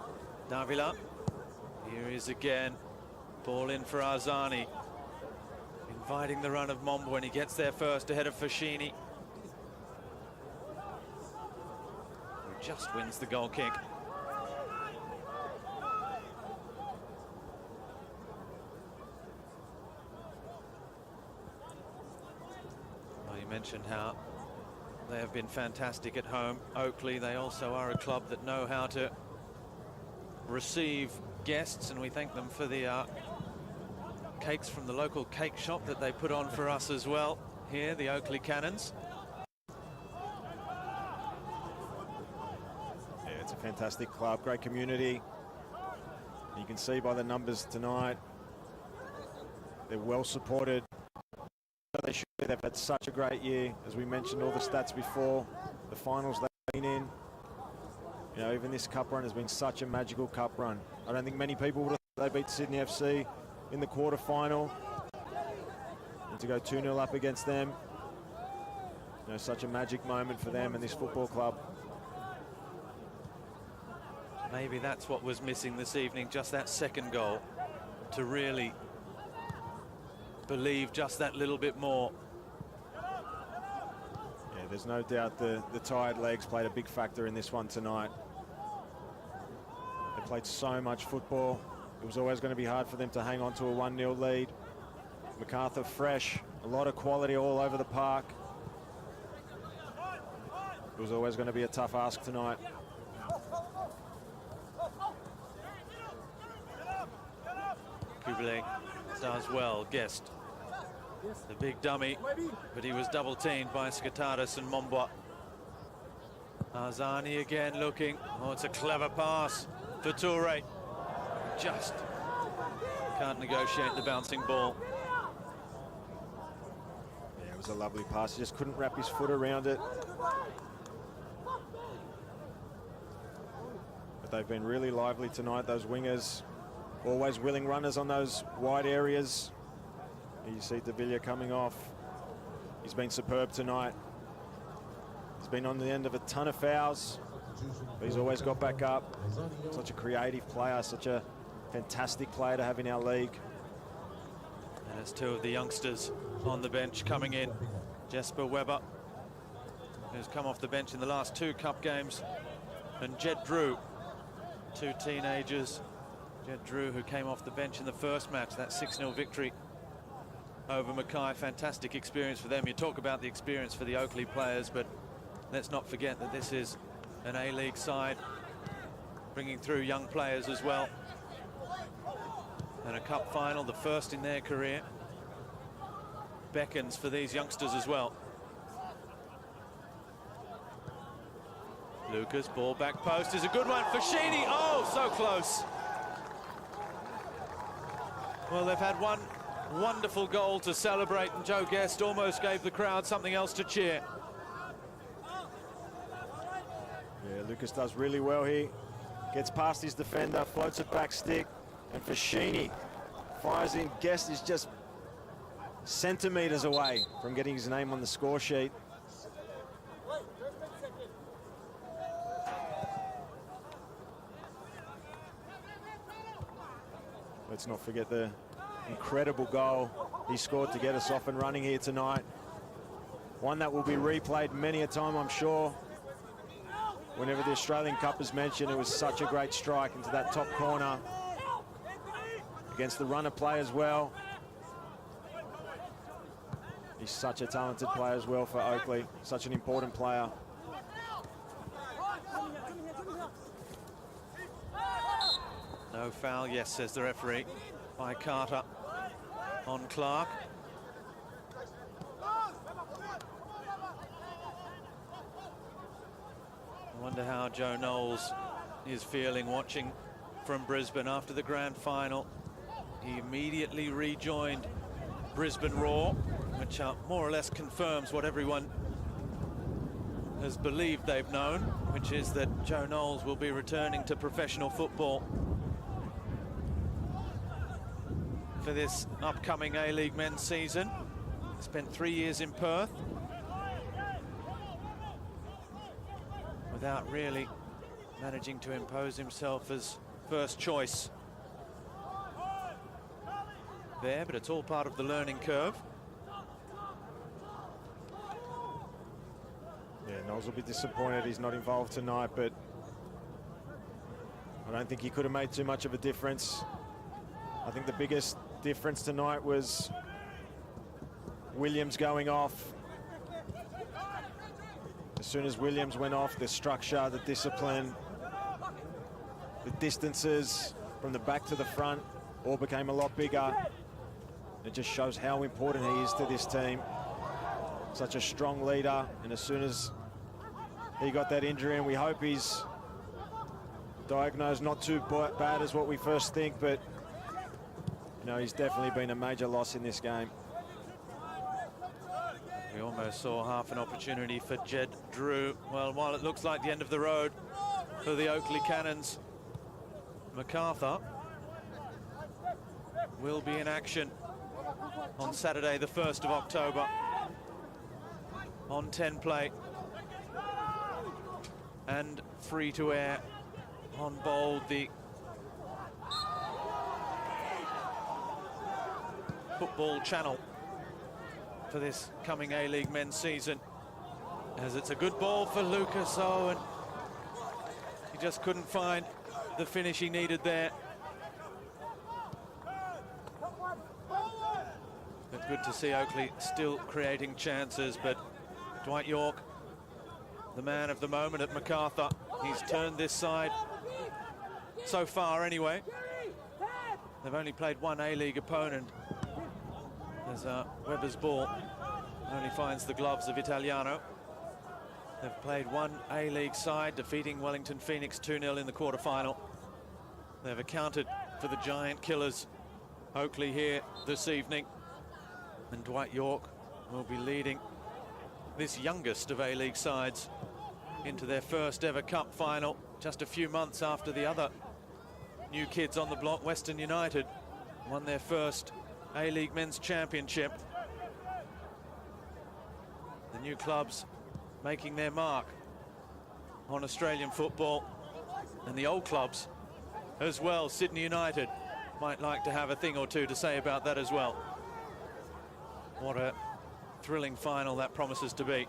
Davila. Here he is again. Ball in for Arzani. Inviting the run of Mombo when he gets there first ahead of Fashini, who just wins the goal kick. Well, you mentioned how they have been fantastic at home. Oakleigh, they also are a club that know how to receive guests, and we thank them for the cakes from the local cake shop that they put on for us as well here, the Oakleigh Cannons.
Yeah, it's a fantastic club, great community. You can see by the numbers tonight, they're well supported. They should be. They've had such a great year, as we mentioned all the stats before, the finals they've been in. You know, even this cup run has been such a magical cup run. I don't think many people would have thought they beat Sydney FC in the quarter-final. And to go 2-0 up against them, you know, such a magic moment for them and this football club.
Maybe that's what was missing this evening, just that second goal, to really believe just that little bit more.
Yeah, there's no doubt the tired legs played a big factor in this one tonight. They played so much football. It was always going to be hard for them to hang on to a 1-0 lead. Macarthur fresh, a lot of quality all over the park. It was always going to be a tough ask tonight.
Kublai does well, Guest. The big dummy, but he was double-teamed by Skataris and Momboa. Arzani again looking. Oh, it's a clever pass for Toure. Just can't negotiate the bouncing ball.
Yeah, it was a lovely pass. He just couldn't wrap his foot around it. But they've been really lively tonight, those wingers. Always willing runners on those wide areas. You see De Villiers coming off. He's been superb tonight. He's been on the end of a ton of fouls, but he's always got back up. Such a creative player, such a fantastic player to have in our league.
And there's two of the youngsters on the bench coming in. Jesper Weber who's come off the bench in the last 2 cup games, and Jed Drew, 2 teenagers. Jed Drew, who came off the bench in the first match, that 6-0 victory over Mackay. Fantastic experience for them. You talk about the experience for the Oakleigh players, but let's not forget that this is an A-League side bringing through young players as well. And a cup final, the first in their career, beckons for these youngsters as well. Lucas, ball back post is a good one for Sheedy. Oh, so close. Well, they've had one wonderful goal to celebrate, and Joe Guest almost gave the crowd something else to cheer.
Yeah, Lucas does really well here. Gets past his defender, floats it back stick, and Fashini fires in. Guest is just centimetres away from getting his name on the score sheet. Let's not forget the incredible goal he scored to get us off and running here tonight. One that will be replayed many a time, I'm sure. Whenever the Australian Cup is mentioned, it was such a great strike into that top corner against the runner play as well. He's such a talented player as well for Oakleigh, such an important player.
No foul, yes, says the referee, by Carter on Clark. I wonder how Joe Knowles is feeling watching from Brisbane after the grand final. He immediately rejoined Brisbane Roar, which more or less confirms what everyone has believed they've known, which is that Joe Knowles will be returning to professional football for this upcoming A-League men's season. Spent 3 years in Perth without really managing to impose himself as first choice there, but it's all part of the learning curve.
Yeah, Knowles will be disappointed he's not involved tonight, but I don't think he could have made too much of a difference. I think the biggest difference tonight was Williams going off. As soon as Williams went off, the structure, the discipline, the distances from the back to the front all became a lot bigger. It just shows how important he is to this team. Such a strong leader, and as soon as he got that injury, and we hope he's diagnosed not too bad as what we first think, but you know, he's definitely been a major loss in this game.
We almost saw half an opportunity for Jed Drew. Well, while it looks like the end of the road for the Oakleigh Cannons, Macarthur will be in action on Saturday, the 1st of October, on 10 play and free to air on Bold, the football channel for this coming A-League men's season. As it's a good ball for Lucas Owen. He just couldn't find the finish he needed there. But good to see Oakleigh still creating chances, but Dwight York, the man of the moment at Macarthur, he's turned this side so far anyway. They've only played one A-League opponent, as Webber's ball only finds the gloves of Italiano. They've played one A-League side, defeating Wellington Phoenix 2-0 in the quarter-final. They've accounted for the giant killers, Oakleigh, here this evening. And Dwight York will be leading this youngest of A-League sides into their first ever cup final, just a few months after the other new kids on the block, Western United, won their first A-League Men's Championship. The new clubs making their mark on Australian football, and the old clubs as well. Sydney United might like to have a thing or two to say about that as well. What a thrilling final that promises to be.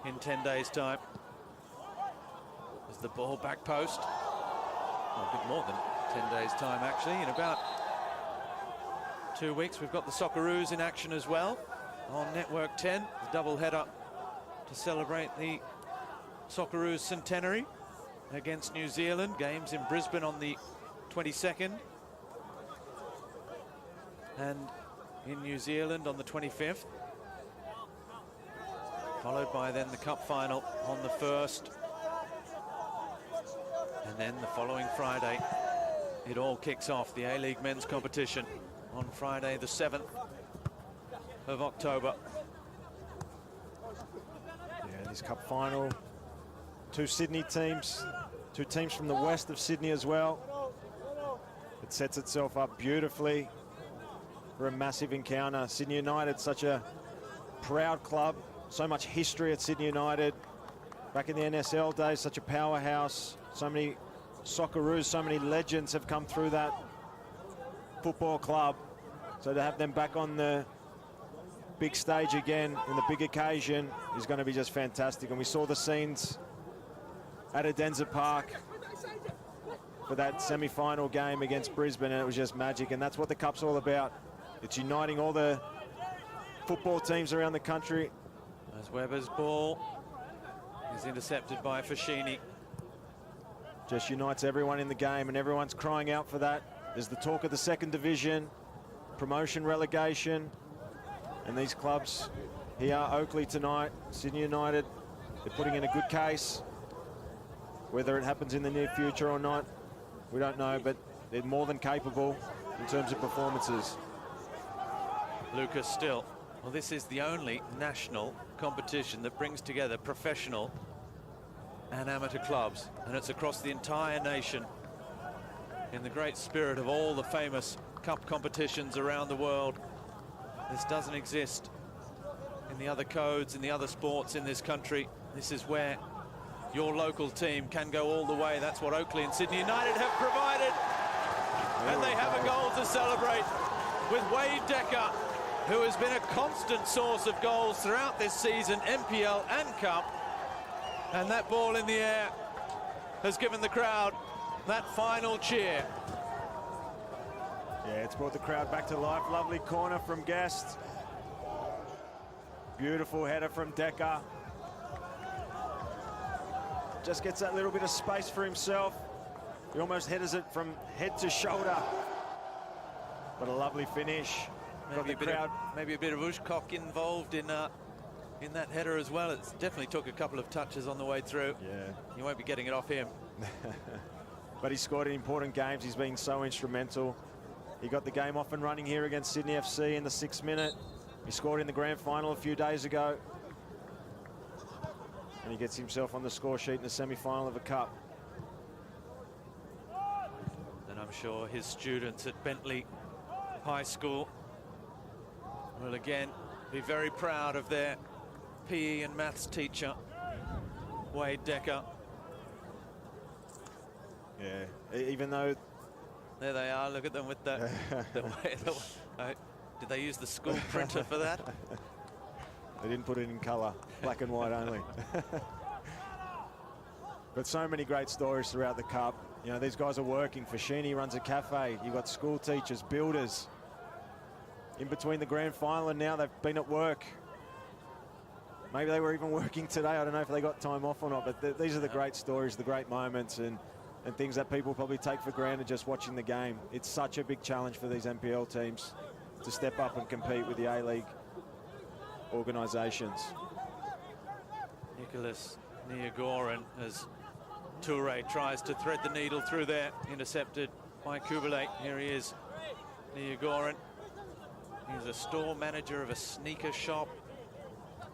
in 10 days' time. There's the ball back post. Well, a bit more than 10 days' time, actually. In about 2 weeks, we've got the Socceroos in action as well on Network 10. The double header to celebrate the Socceroos centenary against New Zealand. Games in Brisbane on the 22nd. And in New Zealand on the 25th. Followed by then the Cup final on the 1st. And then the following Friday, it all kicks off, the A-League men's competition on Friday the 7th of October.
Yeah, this Cup final, 2 Sydney teams, 2 teams from the west of Sydney as well. It sets itself up beautifully for a massive encounter. Sydney United, such a proud club, so much history at Sydney United. Back in the NSL days, such a powerhouse. So many Socceroos, so many legends have come through that football club. So to have them back on the big stage again, in the big occasion, is going to be just fantastic. And we saw the scenes at Adenza Park for that semi-final game against Brisbane, and it was just magic. And that's what the Cup's all about. It's uniting all the football teams around the country.
As Webber's ball is intercepted by Fashini.
Just unites everyone in the game, and everyone's crying out for that. There's the talk of the 2nd division, promotion, relegation, and these clubs here, Oakleigh tonight, Sydney United, they're putting in a good case. Whether it happens in the near future or not, we don't know, but they're more than capable in terms of performances.
Lucas Still. Well, this is the only national competition that brings together professional and amateur clubs, and it's across the entire nation in the great spirit of all the famous cup competitions around the world. This doesn't exist in the other codes, in the other sports in this country. This is where your local team can go all the way. That's what Oakleigh and Sydney United have provided. And they have a goal to celebrate with Wade Decker, who has been a constant source of goals throughout this season, NPL and Cup. And that ball in the air has given the crowd that final cheer.
Yeah, it's brought the crowd back to life. Lovely corner from Guest. Beautiful header from Decker. Just gets that little bit of space for himself. He almost headers it from head to shoulder. But a lovely finish.
Maybe a bit of Ushkok involved in that header as well. It's definitely took a couple of touches on the way through.
Yeah.
You won't be getting it off him.
But he scored in important games. He's been so instrumental. He got the game off and running here against Sydney FC in the 6th minute. He scored in the grand final a few days ago. And he gets himself on the score sheet in the semi-final of a cup.
And I'm sure his students at Bentley High School will again be very proud of their PE and maths teacher, Wade Decker.
Yeah, even though...
There they are, look at them with the way... Did they use the school printer for that?
They didn't put it in colour, black and white only. But so many great stories throughout the Cup. You know, these guys are working. Fashini runs a cafe. You've got school teachers, builders. In between the grand final and now, they've been at work. Maybe they were even working today. I don't know if they got time off or not, but these are the great stories, the great moments, and things that people probably take for granted just watching the game. It's such a big challenge for these NPL teams to step up and compete with the A-League organisations.
Nicholas Niagoran as Toure tries to thread the needle through there, intercepted by Kubalay. Here he is, Niagoran. He's a store manager of a sneaker shop,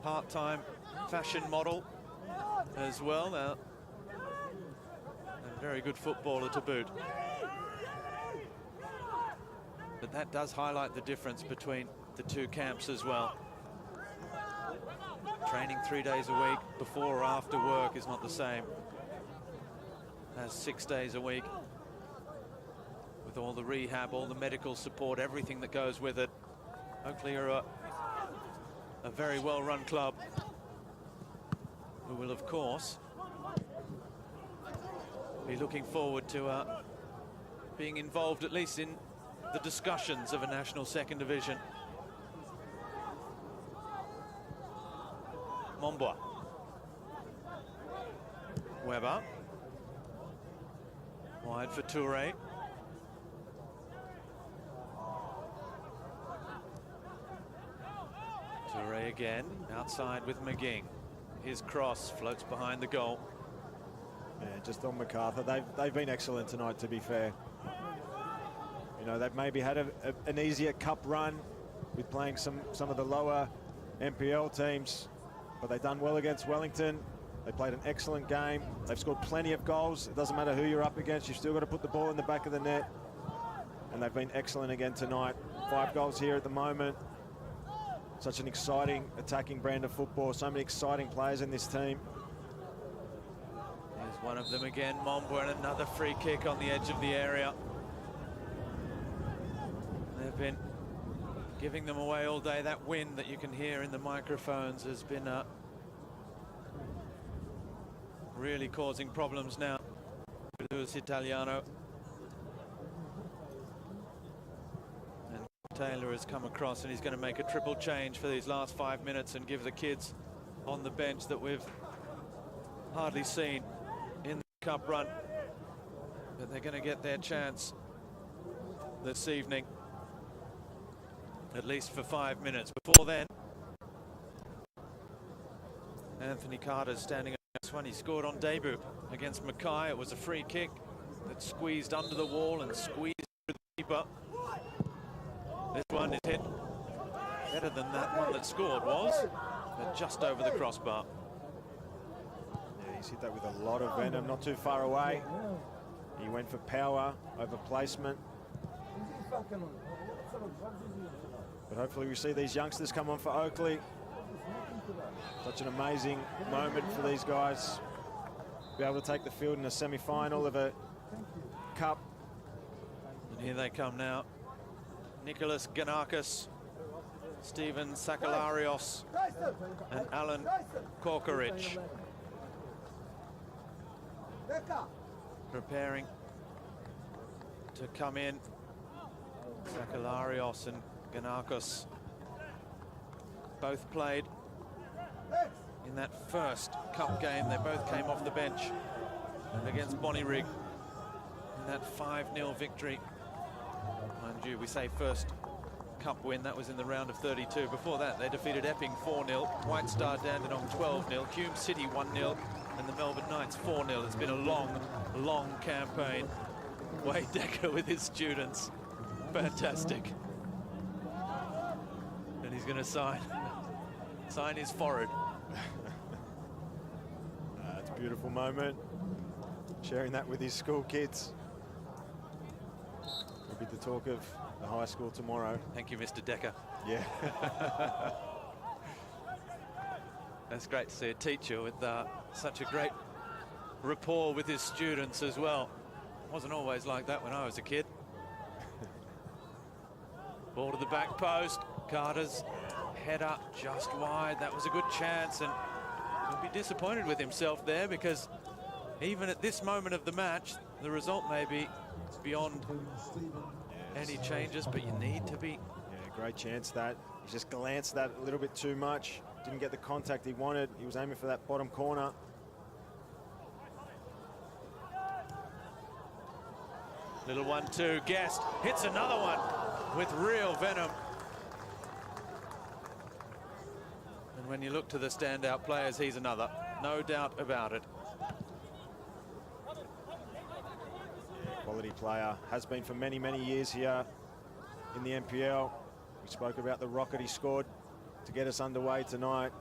part-time fashion model as well. And a very good footballer to boot. But that does highlight the difference between the two camps as well. Training 3 days a week before or after work is not the same as 6 days a week, with all the rehab, all the medical support, everything that goes with it. Oakleigh are a very well-run club. who will, of course, be looking forward to being involved at least in the discussions of a national second division. Mombois. Weber. Wide for Toure. Toure again, outside with McGing. His cross floats behind the goal.
Yeah, just on Macarthur. They've been excellent tonight, to be fair. You know, they've maybe had an easier cup run with playing some of the lower NPL teams, but they've done well against Wellington. They played an excellent game. They've scored plenty of goals. It doesn't matter who you're up against. You've still got to put the ball in the back of the net. And they've been excellent again tonight. 5 goals here at the moment. Such an exciting attacking brand of football. So many exciting players in this team.
There's one of them again, Mombois, and another free kick on the edge of the area. They've been giving them away all day. That wind that you can hear in the microphones has been really causing problems now. Luis Italiano. And Taylor has come across and he's going to make a triple change for these last 5 minutes and give the kids on the bench that we've hardly seen in the cup run. But they're going to get their chance this evening, at least for 5 minutes. Before then, Anthony Carter's standing on this one. He scored on debut against Mackay. It was a free kick that squeezed under the wall and squeezed through the keeper. This one is hit better than that one that scored was, but just over the crossbar.
Yeah, he's hit that with a lot of venom, not too far away. He went for power over placement. But hopefully we see these youngsters come on for Oakleigh. Such an amazing moment for these guys. Be able to take the field in a semi-final of a cup.
And here they come now. Nicholas Ganakis, Stephen Sakalarios, and Alan Korkoric. Preparing to come in. Sakalarios and Ganakis both played in that first cup game. They both came off the bench against Bonnyrigg in that 5-0 victory. Mind you, we say first cup win, that was in the round of 32. Before that, they defeated Epping 4-0, White Star Dandenong 12-0, Hume City 1-0, and the Melbourne Knights 4-0. It's been a long campaign. Wade Decker with his students. Fantastic. And he's going to sign his forehead.
It's a beautiful moment. Sharing that with his school kids. Will be the talk of the high school tomorrow.
Thank you, Mr. Decker.
Yeah.
That's great to see a teacher with such a great rapport with his students as well. Wasn't always like that when I was a kid. Ball to the back post. Carter's header just wide. That was a good chance, and he'll be disappointed with himself there, because even at this moment of the match, the result may be beyond any changes, but you need to be.
Yeah, great chance that. He just glanced that a little bit too much. Didn't get the contact he wanted. He was aiming for that bottom corner.
Little 1-2, Guest hits another one with real venom. And when you look to the standout players, he's another, no doubt about it.
Yeah, quality player, has been for many years here in the NPL. We spoke about the rocket he scored to get us underway tonight.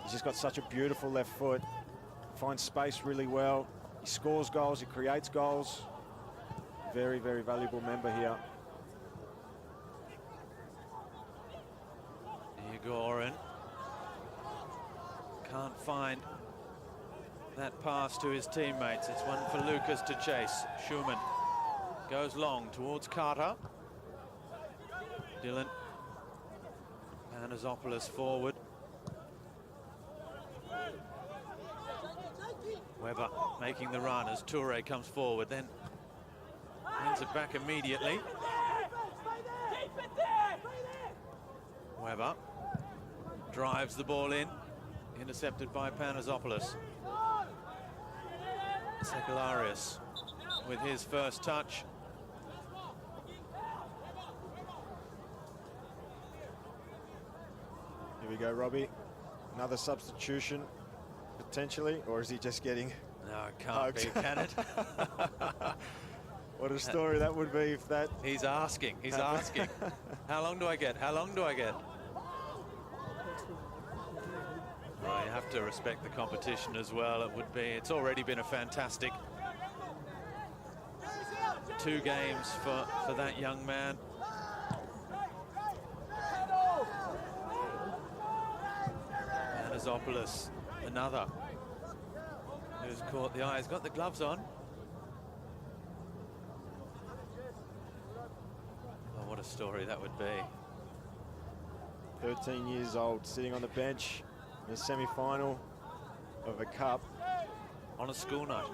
He's just got such a beautiful left foot, finds space really well. He scores goals, he creates goals. Very valuable member here.
Goran can't find that pass to his teammates. It's one for Lucas to chase. Schumann goes long towards Carter. Dylan Panazopoulos forward. Webber making the run as Toure comes forward, then wins it back immediately. Webber drives the ball in, intercepted by Panazopoulos. Sekularius with his first touch.
Here we go, Robbie. Another substitution, potentially, or is he just getting...
No, it can't be, can it?
What a story that would be if that...
He's asking, he's asking. How long do I get? How long do I get? Well, you have to respect the competition as well. It would be, it's already been a fantastic 2 games for that young man. Panazopoulos, another who's caught the eye. He's got the gloves on. Oh, what a story that would be.
13 years old, sitting on the bench in a semi-final of a cup.
On a school night.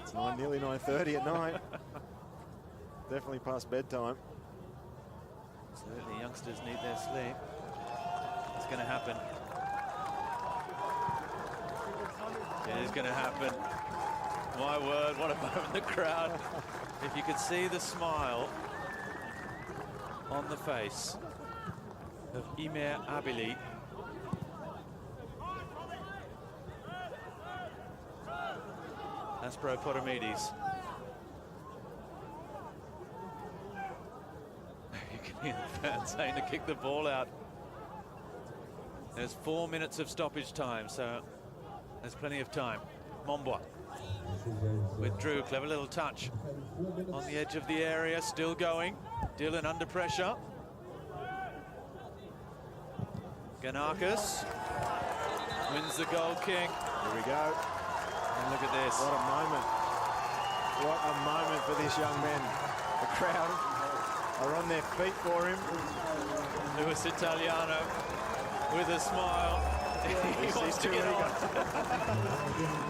It's nearly 9:30 at night. Definitely past bedtime.
Absolutely, youngsters need their sleep. It's going to happen. It is going to happen. My word, what a moment. The crowd, if you could see the smile on the face of Imer Abili. Aspro Potomides. You can hear the fans saying to kick the ball out. There's 4 minutes of stoppage time, so there's plenty of time. Mombois withdrew, clever little touch on the edge of the area, still going. Dillon under pressure. Ganakis wins the goal kick.
Here we go.
And look at this.
What a moment. What a moment for this young man. The crowd are on their feet for him.
Luis Italiano with a smile. He wants to get on.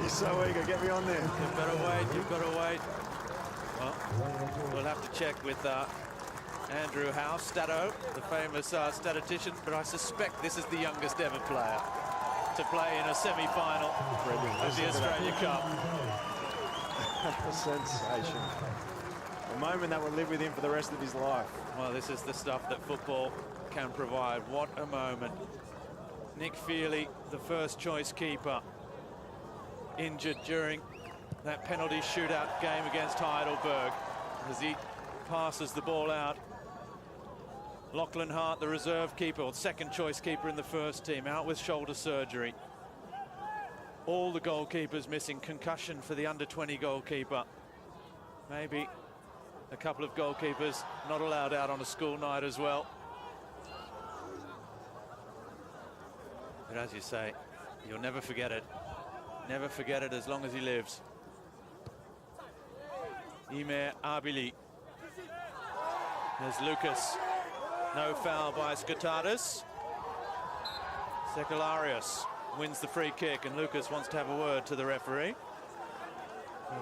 He's so eager. Get me on there.
You've got to wait. You've got to wait. Well, we'll have to check with Andrew House, Stato, the famous statistician, but I suspect this is the youngest ever player to play in a semi-final of the Australia Cup.
Sensation. A moment that will live with him for the rest of his life.
Well, this is the stuff that football can provide. What a moment. Nick Feely, the first choice keeper, injured during that penalty shootout game against Heidelberg as he passes the ball out. Lachlan Hart, the reserve keeper, or second choice keeper in the first team, out with shoulder surgery. All the goalkeepers missing. Concussion for the under-20 goalkeeper. Maybe a couple of goalkeepers not allowed out on a school night as well. But as you say, you'll never forget it. Never forget it as long as he lives. Imer Abili. There's Lucas. No foul by Skotadis. Sekularius wins the free kick, and Lucas wants to have a word to the referee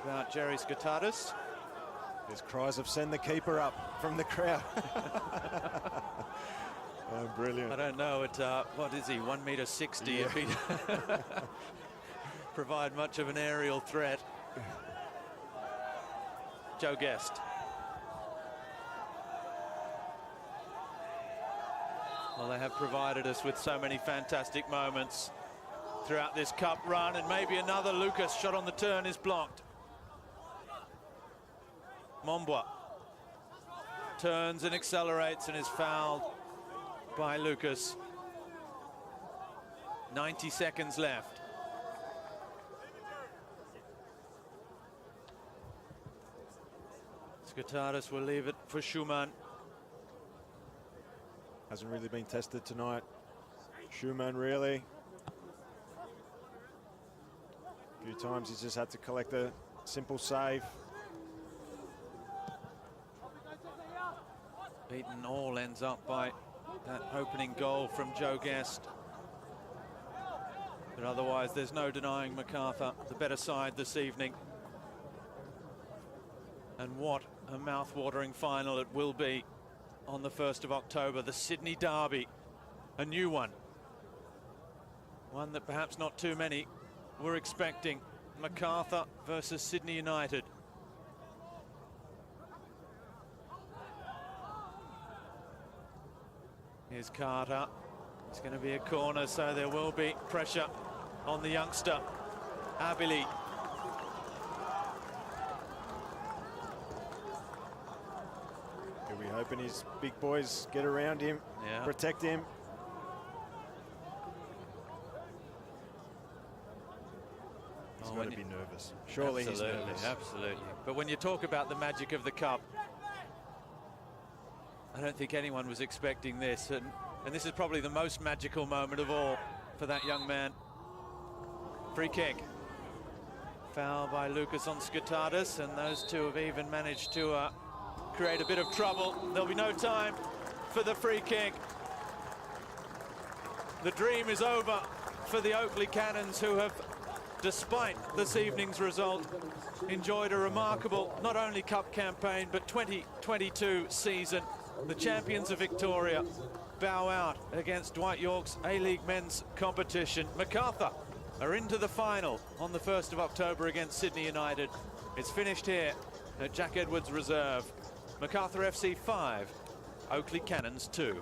about Jerry Skotadis.
There's cries of send the keeper up from the crowd. Oh, brilliant.
I don't know, what is he, 1.60 m, if he provide much of an aerial threat. Joe Guest. Well, they have provided us with so many fantastic moments throughout this cup run, and maybe another. Lucas shot on the turn is blocked. Mombois turns and accelerates and is fouled by Lucas. 90 seconds left. Skotadis will leave it for Schumann.
Hasn't really been tested tonight. Schumann really. A few times he's just had to collect a simple save.
Beaten all ends up by that opening goal from Joe Guest. But otherwise, there's no denying Macarthur the better side this evening. And what a mouth-watering final it will be on the 1st of October, the Sydney Derby, a new one. One that perhaps not too many were expecting. Macarthur versus Sydney United. Here's Carter. It's going to be a corner, so there will be pressure on the youngster, Abili.
We're hoping his big boys get around him, protect him. He's got to be nervous. Surely he's nervous.
Absolutely. But when you talk about the magic of the cup, I don't think anyone was expecting this. And this is probably the most magical moment of all for that young man. Free kick. Foul by Lucas on Skotadis, and those two have even managed to create a bit of trouble. There'll be no time for the free kick. The dream is over for the Oakleigh Cannons, who have, despite this evening's result, enjoyed a remarkable not only cup campaign but 2022 season. The champions of Victoria bow out against Dwight York's A-League men's competition. Macarthur are into the final on the 1st of October against Sydney United. It's finished here at Jack Edwards Reserve. Macarthur FC 5, Oakleigh Cannons 2.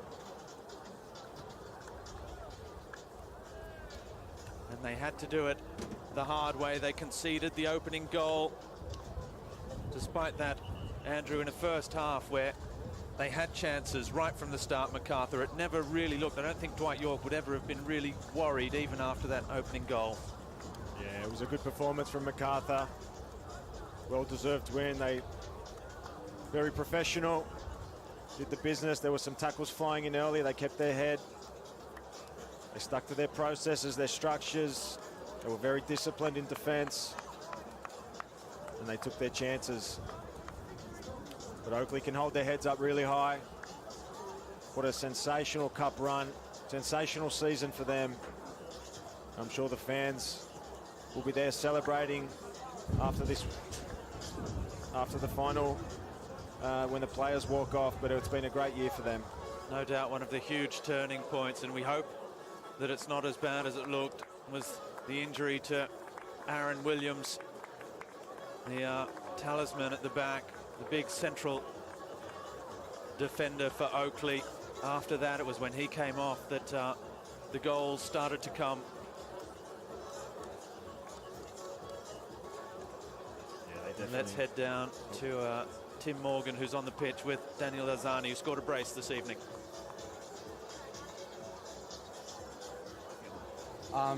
And they had to do it the hard way. They conceded the opening goal. Despite that, Andrew, in a first half where they had chances right from the start, Macarthur, it never really looked. I don't think Dwight York would ever have been really worried even after that opening goal.
Yeah, it was a good performance from Macarthur. Well-deserved win. They very professional, did the business. There were some tackles flying in early. They kept their head. They stuck to their processes, their structures. They were very disciplined in defense, and they took their chances. But Oakleigh can hold their heads up really high. What a sensational cup run, sensational season for them. I'm sure the fans will be there celebrating after the final, when the players walk off, but it's been a great year for them.
No doubt one of the huge turning points, and we hope that it's not as bad as it looked, was the injury to Aaron Williams, the talisman at the back, the big central defender for Oakleigh. After that, it was when he came off that the goals started to come. And let's head down to Tim Morgan, who's on the pitch with Daniel Azani, who scored a brace this evening.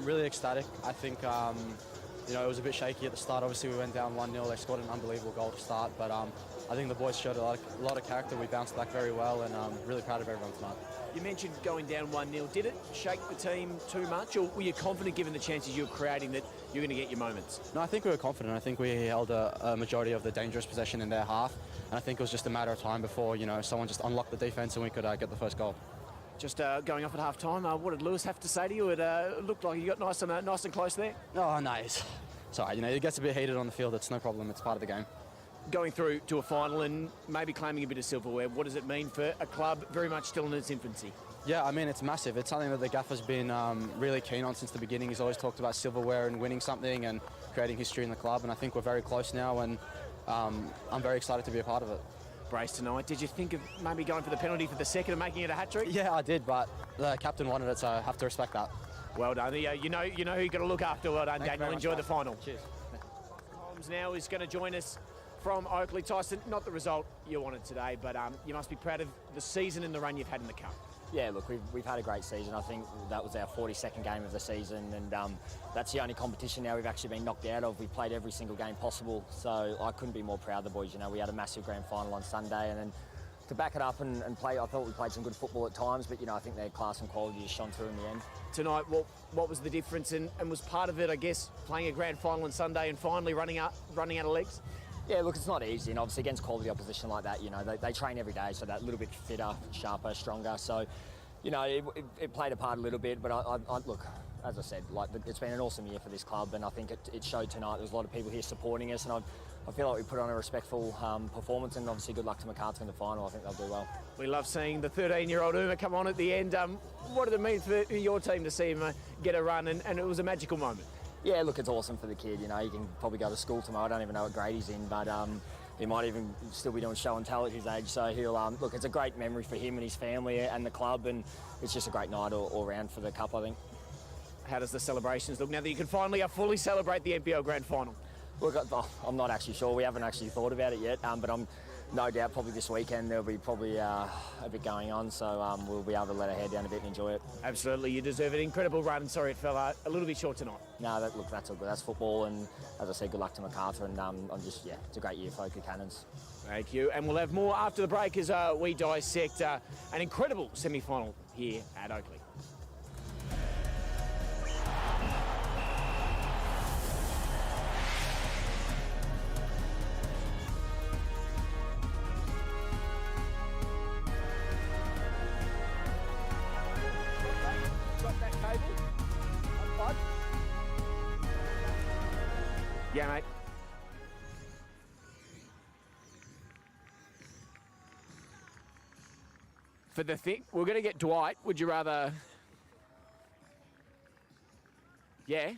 Really ecstatic. I think, you know, it was a bit shaky at the start. Obviously, we went down 1-0. They scored an unbelievable goal to start. But I think the boys showed a lot of character. We bounced back very well, and I'm really proud of everyone tonight.
You mentioned going down 1-0. Did it shake the team too much, or were you confident, given the chances you were creating, that you're going to get your moments?
No, I think we were confident. I think we held a majority of the dangerous possession in their half, and I think it was just a matter of time before, you know, someone just unlocked the defence and we could get the first goal.
Just going off at half-time, what did Lewis have to say to you? It looked like you got nice and close there.
Oh, nice. Sorry, you know, it gets a bit heated on the field. It's no problem. It's part of the game.
Going through to a final and maybe claiming a bit of silverware, what does it mean for a club very much still in its infancy? Yeah, I mean, it's massive. It's something that the gaffer's been really keen on since the beginning. He's always talked about silverware and winning something and creating history in the club, and I think we're very close now, and I'm very excited to be a part of it. Brace tonight. Did you think of maybe going for the penalty for the second and making it a hat-trick? Yeah, I did, but the captain wanted it, so I have to respect that. Well done. You know who you've got to look after. Well done, Daniel. Enjoy the final. Cheers. Holmes now is going to join us from Oakleigh. Tyson, not the result you wanted today, but you must be proud of the season and the run you've had in the cup.
Yeah, look, we've had a great season. I think that was our 42nd game of the season, and that's the only competition now we've actually been knocked out of. We played every single game possible, so I couldn't be more proud of the boys. You know, we had a massive grand final on Sunday, and then to back it up and play, I thought we played some good football at times, but, you know, I think their class and quality just shone through in the end. Tonight, what was the difference, and was part of it, I guess, playing a grand final on Sunday and finally running out of legs? Yeah, look, it's not easy, and obviously against quality opposition like that, you know, they train every day, so that little bit fitter, sharper, stronger. So, you know, it played a part a little bit, but look, as I said, like it's been an awesome year for this club, and I think it showed tonight. There's a lot of people here supporting us, and I feel like we put on a respectful performance, and obviously good luck to Macarthur in the final. I think they'll do well.
We love seeing the 13-year-old Uma come on at the end. What did it mean for your team to see him get a run, and it was a magical moment?
Yeah, look, it's awesome for the kid. You know, he can probably go to school tomorrow. I don't even know what grade he's in, but he might even still be doing show and tell at his age. So he'll look. It's a great memory for him and his family and the club, and it's just a great night all round for the cup, I think.
How does the celebrations look now that you can finally fully celebrate the NPL Grand Final?
Look, I'm not actually sure. We haven't actually thought about it yet, but I'm no doubt probably this weekend there'll be probably a bit going on, so we'll be able to let our head down a bit and enjoy it.
Absolutely, you deserve an incredible run. Sorry it fell out a little bit short tonight.
No, that's all good. That's football, and as I said, good luck to Macarthur, and it's a great year for Oakleigh Cannons.
Thank you, and we'll have more after the break as we dissect an incredible semi-final here at Oakleigh. Yeah, mate. For the thing, we're going to get Dwight. Would you rather... Yeah?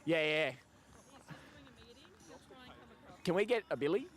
Yeah. Can we get a Billy?